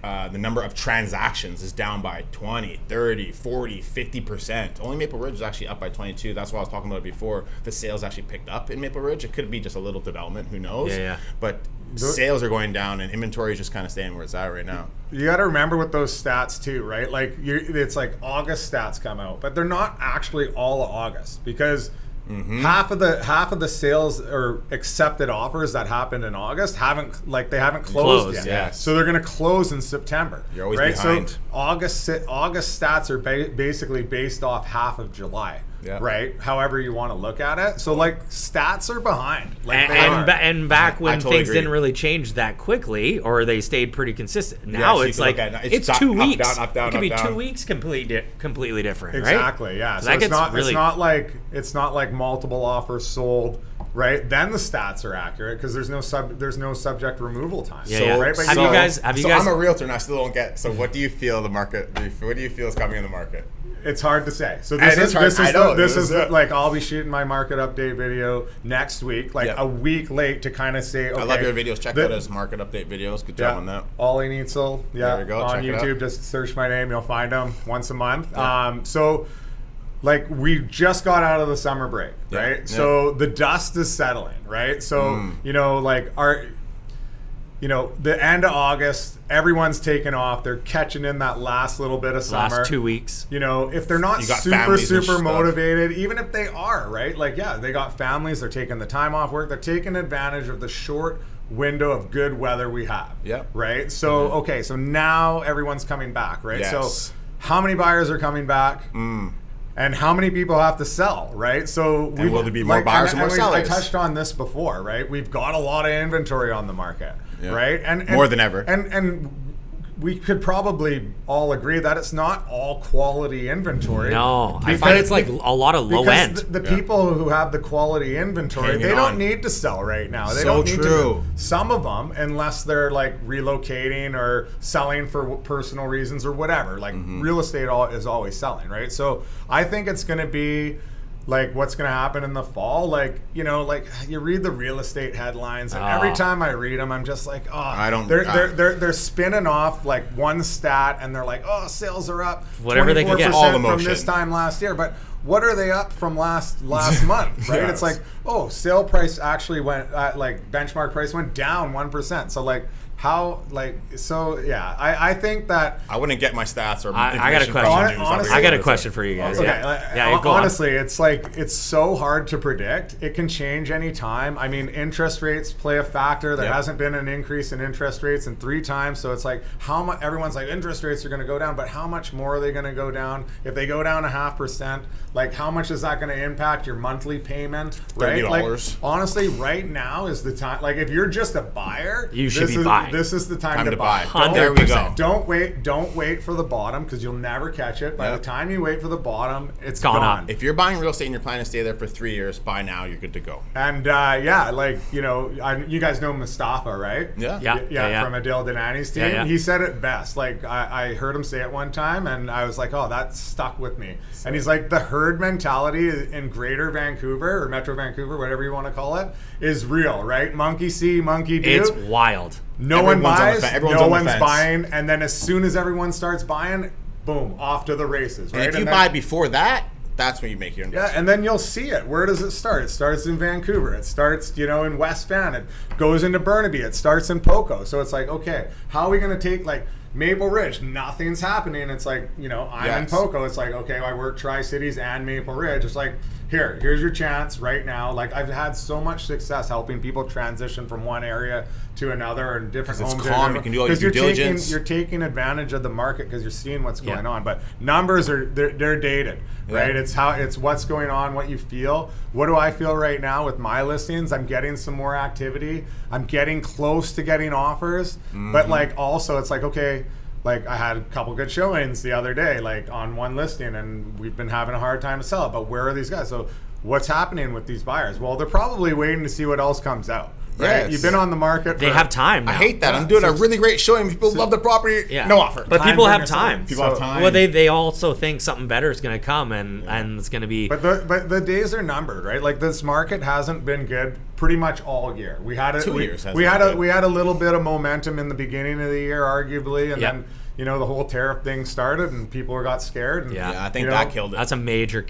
the number of transactions is down by 20, 30, 40, 50%. Only Maple Ridge is actually up by 22. That's why I was talking about it before. The sales actually picked up in Maple Ridge. It could be just a little development, who knows? Yeah. But sales are going down and inventory is just kind of staying where it's at right now. You got to remember with those stats too, right? Like it's like August stats come out, but they're not actually all of August because half of the sales or accepted offers that happened in August haven't closed yet. Yes. So they're going to close in September. You're always right? behind. So August stats are basically based off half of July. Yeah. Right. However you want to look at it. So like stats are behind. Like they are. And back when totally things agree. didn't really change that quickly, or they stayed pretty consistent. Yeah, Now so you it's can like look at it. it's It's 2 up, weeks. down, up, down, it could be up, 2 down. weeks completely different. Right? Exactly. Yeah. So So that it's gets not. really- It's not like multiple offers sold. Right. Then the stats are accurate because there's no subject removal time. Yeah, yeah. Right. But Have you guys? I'm a realtor and I still don't get. So what do you feel the market? What do you feel is coming in the market? It's hard to say. So It this is is hard. this I is know. this This is is- like I'll be shooting my market update video next week, like Yep. a week late to kind of say. Okay, I love your videos. Check out his market update videos. Good job on that. Ollie Neitzel. Yeah, There we go. on Check it out. YouTube. Just search my name. You'll find them once a month. So, like, we just got out of the summer break, Yeah. right? Yeah. So the dust is settling, right? So the end of August, everyone's taking off. They're catching in that last little bit of summer. last 2 weeks. If they're not You got super families and stuff. motivated, even if they are, right? Like, yeah, they got families. They're taking the time off work. They're taking advantage of the short window of good weather we have. Yep. Right. So okay, so now everyone's coming back, right? Yes. So how many buyers are coming back? And how many people have to sell, right? So will there be more buyers or more I sellers? touched on this before, right? We've got a lot of inventory on the market, Yeah. right? And More than ever. And we could probably all agree that it's not all quality inventory. No, I Because- find it's like a lot of low because end. The Yeah. people who have the quality inventory, Hanging they don't on. need to sell right now. They So don't need true. to. Some of them, unless they're like relocating or selling for personal reasons or whatever. Like real estate is always selling, right? So I think it's going to be like what's going to happen in the fall. Like, you know, like you read the real estate headlines, and every time I read them, I'm just like, they're spinning off like one stat, and they're like, oh, sales are up whatever they can get, all the from this time last year. But what are they up from last month, right? Yes. It's like, oh, sale price actually went, like benchmark price went down 1%. So like, how, like, so yeah, I think that I wouldn't get my stats or I got a question. Honestly, I got a question for you guys. Okay, Go honestly, it's like it's so hard to predict. It can change any time. I mean, interest rates play a factor. There hasn't been an increase in interest rates in 3 times, so it's like how much everyone's like interest rates are going to go down, but how much more are they going to go down? If they go down 0.5%, like how much is that going to impact your monthly payment? Right? $30. Like, honestly, right now is the time. Like if you're just a buyer, you should be buying. This is the time to buy. 100%. Don't wait for the bottom, because you'll never catch it. By the time you wait for the bottom, it's gone. If you're buying real estate and you're planning to stay there for 3 years, buy now. You're good to go. And like, you know, you guys know Mustafa, right? Yeah. From Adele Danani's team. Yeah. He said it best. Like I heard him say it one time, and I was like, oh, that stuck with me. And he's like, the herd mentality in Greater Vancouver or Metro Vancouver, whatever you want to call it, is real, right? Monkey see, monkey do. It's wild. No one buys, no one's buying, and then as soon as everyone starts buying, boom, off to the races, right? And if you buy before that, that's when you make your investment. Yeah, and then you'll see it. Where does it start? It starts in Vancouver. It starts, you know, in West Van. It goes into Burnaby. It starts in Poco. So it's like, okay, how are we going to take, like, Maple Ridge? Nothing's happening. It's like, you know, I'm in Poco. It's like, okay, I work Tri-Cities and Maple Ridge. It's like, here's your chance right now. Like, I've had so much success helping people transition from one area to another and different homes. It's calm. You can do all your due diligence. You're taking advantage of the market because you're seeing what's going on. But numbers they're dated, right? It's what's going on, what you feel. What do I feel right now with my listings? I'm getting some more activity. I'm getting close to getting offers. But like also it's like, okay, like I had a couple good showings the other day, like on one listing, and we've been having a hard time to sell it. But where are these guys? So what's happening with these buyers? Well, they're probably waiting to see what else comes out. Right? Yes. You've been on the market. They have time now. I hate that. I'm doing a really great showing. People love the property. Yeah. No offer. But people have time. People have time. Well, they also think something better is going to come, and it's going to be. But the days are numbered, right? Like this market hasn't been good pretty much all year. We had 2 years. We had a little bit of momentum in the beginning of the year, arguably, and then, you know, the whole tariff thing started and people got scared. And, I think that killed it. That's a major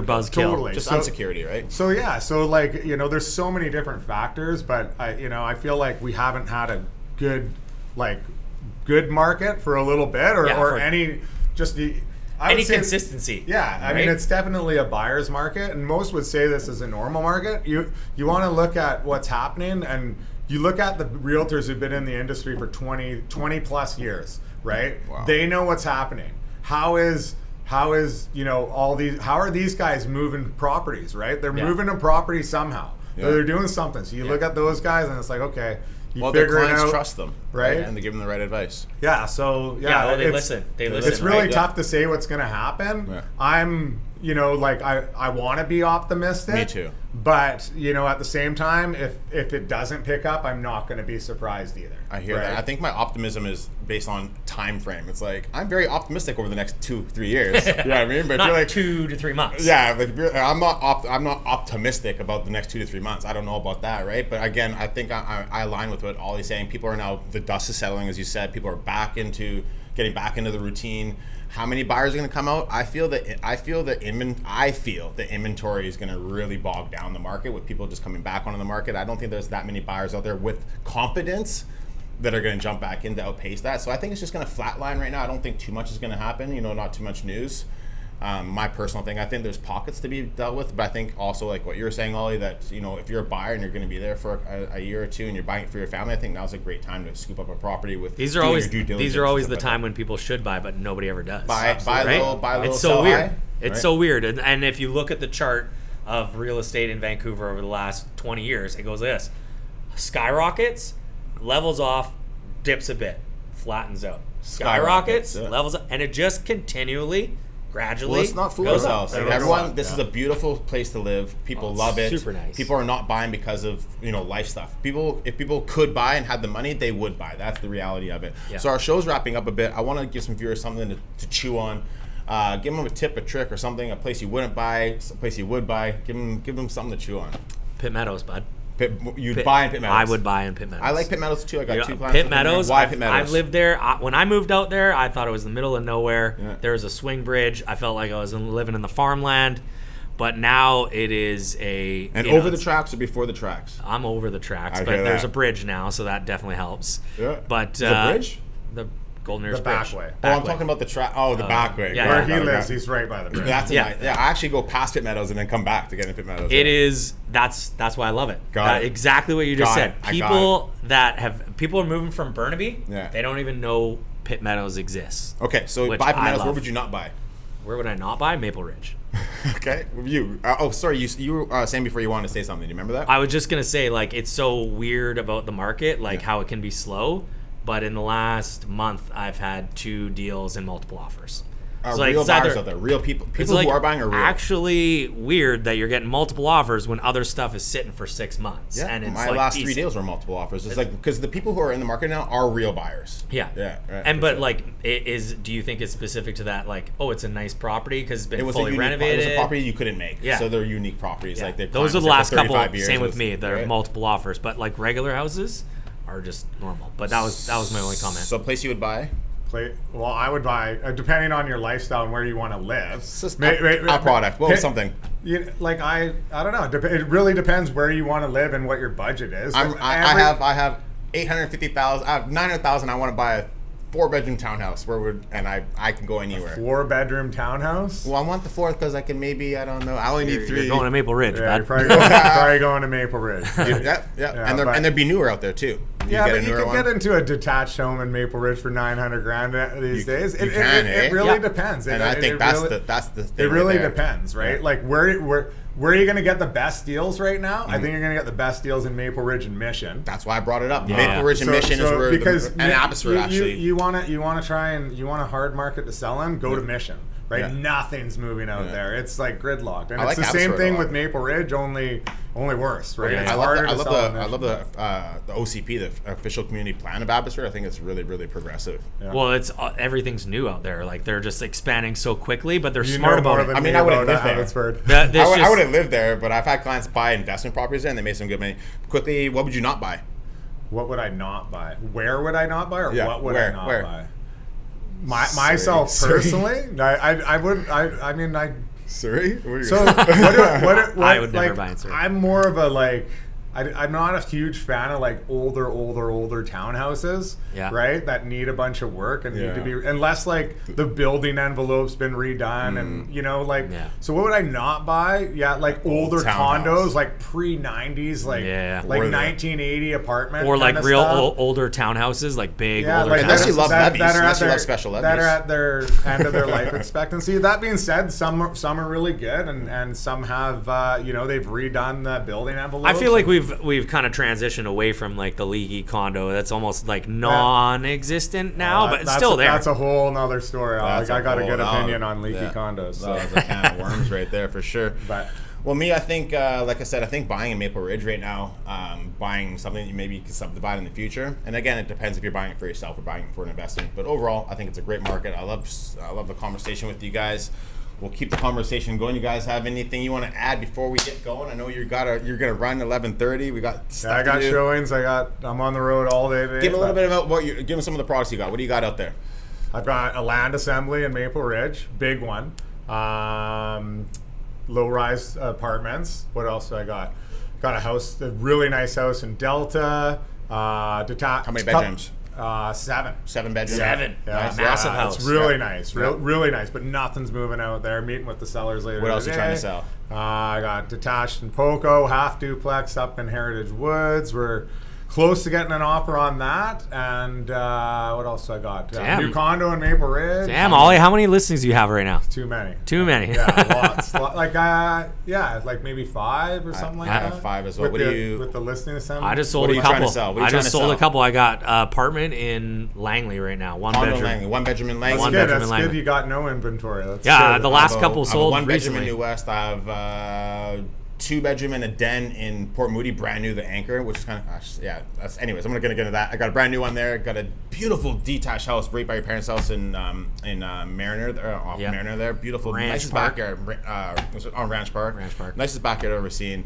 buzz kill. Totally. Just insecurity, right? So like, you know, there's so many different factors, but I feel like we haven't had a good market for a little bit or any consistency. Yeah, I mean, it's definitely a buyer's market, and most would say this is a normal market. You want to look at what's happening, and you look at the realtors who've been in the industry for 20 plus years, right? Wow. They know what's happening. How is you know how are these guys moving properties, right? They're moving a property somehow. Yeah. They're doing something. So you look at those guys, and it's like, okay, their clients trust them, right? And they give them the right advice. Yeah. So they listen. It's really tough to say what's going to happen. Yeah. I'm, you know, like I want to be optimistic. Me too. But, you know, at the same time, if it doesn't pick up, I'm not going to be surprised either. I hear that. I think my optimism is based on time frame. It's like I'm very optimistic over the next 2-3 years. You know what I mean? But not like 2 to 3 months. Yeah, but I'm not optimistic about the next 2 to 3 months. I don't know about that, right? But again, I think I align with what Ollie's saying. People are now, the dust is settling, as you said. People are getting back into the routine. How many buyers are going to come out? I feel the inventory is going to really bog down the market with people just coming back onto the market. I don't think there's that many buyers out there with confidence that are going to jump back in to outpace that. So I think it's just going to flatline right now. I don't think too much is going to happen. You know, not too much news. My personal thing, I think there's pockets to be dealt with, but I think also like what you're saying, Ollie, that, you know, if you're a buyer and you're going to be there for a year or two and you're buying it for your family, I think now's a great time to scoop up a property with these are always the time when people should buy, but nobody ever does. Buy a little. It's so weird. High, it's right? so weird. And if you look at the chart of real estate in Vancouver over the last 20 years, it goes like this: skyrockets, levels off, dips a bit, flattens out. Skyrockets, levels up, and it just continually. Gradually, well, let's not fool ourselves. Like everyone, this is a beautiful place to live. People love it. Super nice. People are not buying because of, you know, life stuff. If people could buy and had the money, they would buy. That's the reality of it. Yeah. So our show's wrapping up a bit. I want to give some viewers something to chew on. Give them a tip, a trick, or something. A place you wouldn't buy, a place you would buy. Give them something to chew on. Pitt Meadows, bud. You'd buy in Pitt Meadows. I would buy in Pitt Meadows. I like Pitt Meadows too. I got 2 clients. Pitt Meadows. Why Pitt Meadows? I've lived there. When I moved out there, I thought it was the middle of nowhere. Yeah. There was a swing bridge. I felt like I was living in the farmland. But now it is over the tracks or before the tracks? I'm over the tracks, I but hear there's that. a bridge now, so that definitely helps. Yeah. But the bridge? The Golden Ears The Bridge. back way. I'm talking about the track. Oh, the back way. yeah, Where yeah. he lives, he's right by the bridge. That's Yeah. nice. Yeah, I actually go past Pitt Meadows and then come back to get in Pitt Meadows. It is. That's why I love it. Got it. Exactly what you just Got said. it. I People are moving from Burnaby. Yeah. They don't even know Pitt Meadows exists. Okay, so Which buy Pitt I Meadows. love. Where would you not buy? Where would I not buy? Maple Ridge. Okay, you. Sorry. You were saying before you wanted to say something. Do you remember that? I was just gonna say, like, it's so weird about the market, like how it can be slow. But in the last month, I've had 2 deals and multiple offers. So, like, real it's buyers either- out there. Real people. It's People like who are buying are real. actually weird that you're getting multiple offers when other stuff is sitting for 6 months. Yeah, And it's my like last 3 decent. deals were multiple offers. It's like because the people who are in the market now are real buyers. Yeah. Yeah. Right, And for but sure. like, do you think it's specific to that? Like, oh, it's a nice property because it's been it was fully a unique, renovated. It was a property you couldn't make. Yeah. So they're unique properties. Yeah. Like they Those are the last couple. Same with me. They're multiple offers, but like regular houses are just normal. But that was my only comment. So a place you would buy? Well, I would buy, depending on your lifestyle and where you want to live. It's just a product. Well, something. Like I don't know. It really depends where you want to live and what your budget is. I have 850,000. I have 900,000. I want to buy a 4-bedroom townhouse. I can go anywhere. 4-bedroom townhouse. Well, I want the 4th because I can maybe I don't know. I only need 3. You're going to Maple Ridge, Yeah, bud. you're probably going to Maple Ridge. Yeah. And there'd be newer out there too. Yeah, but you can get into a detached home in Maple Ridge for $900,000 these days. It really depends. And I think that's the thing. It really right there. depends, right? Yeah. Like where are you going to get the best deals right now? I think you're going to get the best deals in Maple Ridge and Mission. That's why I brought it up. Yeah. Maple Ridge and Mission is where and Abbotsford actually. You want a hard market to sell in? Go to Mission. Right, Yeah. Nothing's moving out there. It's like gridlocked, and I it's like the same Abbotsford thing a lot. with Maple Ridge, only worse, right? Yeah. It's I harder to love sell in the Mission. OCP, the official community plan of Abbotsford. I think it's really, really progressive. Yeah. Well, it's everything's new out there. Like they're just expanding so quickly, but they're You smart know more about it. than I mean, me I wouldn't about live there. Abbotsford. I wouldn't live there, but I've had clients buy investment properties there, and they made some good money. Quickly, what would you not buy? What would I not buy? Where would I not buy, or Yeah, what would where? I not Where? buy? Myself Surrey. personally, I would. I mean, I. Surrey? What So what I would never like, buy in Surrey. I'm more of a like. I'm not a huge fan of like older townhouses, Yeah. right? That need a bunch of work and need to be, Yeah. unless like the building envelope's been redone and like. Yeah. So what would I not buy? Yeah, like older townhouse. condos, like pre-90s, like Yeah. like Or the- 1980 apartment, or like kinda real stuff. older townhouses, like big Yeah, older like Unless townhouses. you love levies, that are unless at you their, love special that levies. are at their end of their life expectancy. That being said, some are really good, and some have they've redone the building envelope. I feel like we've kind of transitioned away from like the leaky condo. That's almost like non-existent now, but it's still there. That's a whole nother story. That's I got a whole- good that opinion was- on leaky yeah. condos. So. That was a can of worms right there for sure. But Well, me, I think, like I said, I think buying in Maple Ridge right now, buying something that you maybe can subdivide in the future. And again, it depends if you're buying it for yourself or buying it for an investment. But overall, I think it's a great market. I love the conversation with you guys. We'll keep the conversation going. You guys have anything you want to add before we get going? I know you're gonna run 11:30. We got stuff I got to do. showings. I'm on the road all day today. Give a little but bit about give them some of the products you got. What do you got out there? I've got a land assembly in Maple Ridge, big one. Low-rise apartments. What else do I got? Got a house, a really nice house in Delta. Detached. How many bedrooms? 7. 7 bedrooms. Seven. Yeah, Massive house. It's really Yeah. nice, Yeah. really nice, but nothing's moving out there. Meeting with the sellers later. What else are you today. trying to sell? I got detached in Poco, half duplex up in Heritage Woods. We're close to getting an offer on that. And what else do I got? Damn. New condo in Maple Ridge. Damn, Ollie, how many listings do you have right now? Too many. Too many. Yeah, lots. Like maybe 5 or something like I have that. 5 as well. With What do the, you? with the listing assembly. I just sold What are a you trying couple. to sell? What are you I trying just to sold a sell? couple. I got apartment in Langley right now. One Condo in bedroom. Langley. 1 bedroom in Langley. That's One good. bedroom That's in good. Langley. You got no inventory. That's Yeah, good. the last I have couple I have sold 1 bedroom recently. in New West. I have 2-bedroom and a den in Port Moody, brand new, the Anchor, which is kind of, anyways, I'm gonna get into that. I got a brand new one there. Got a beautiful detached house right by your parents' house in Mariner, Mariner there. Beautiful, Ranch nicest Park. backyard on Ranch Park. Ranch Park. Nicest backyard I've ever seen.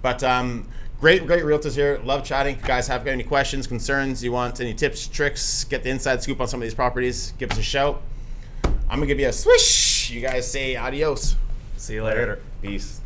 But great realtors here. Love chatting. If you guys have any questions, concerns, you want any tips, tricks, get the inside scoop on some of these properties, give us a shout. I'm gonna give you a swish. You guys say adios. See you later. Peace.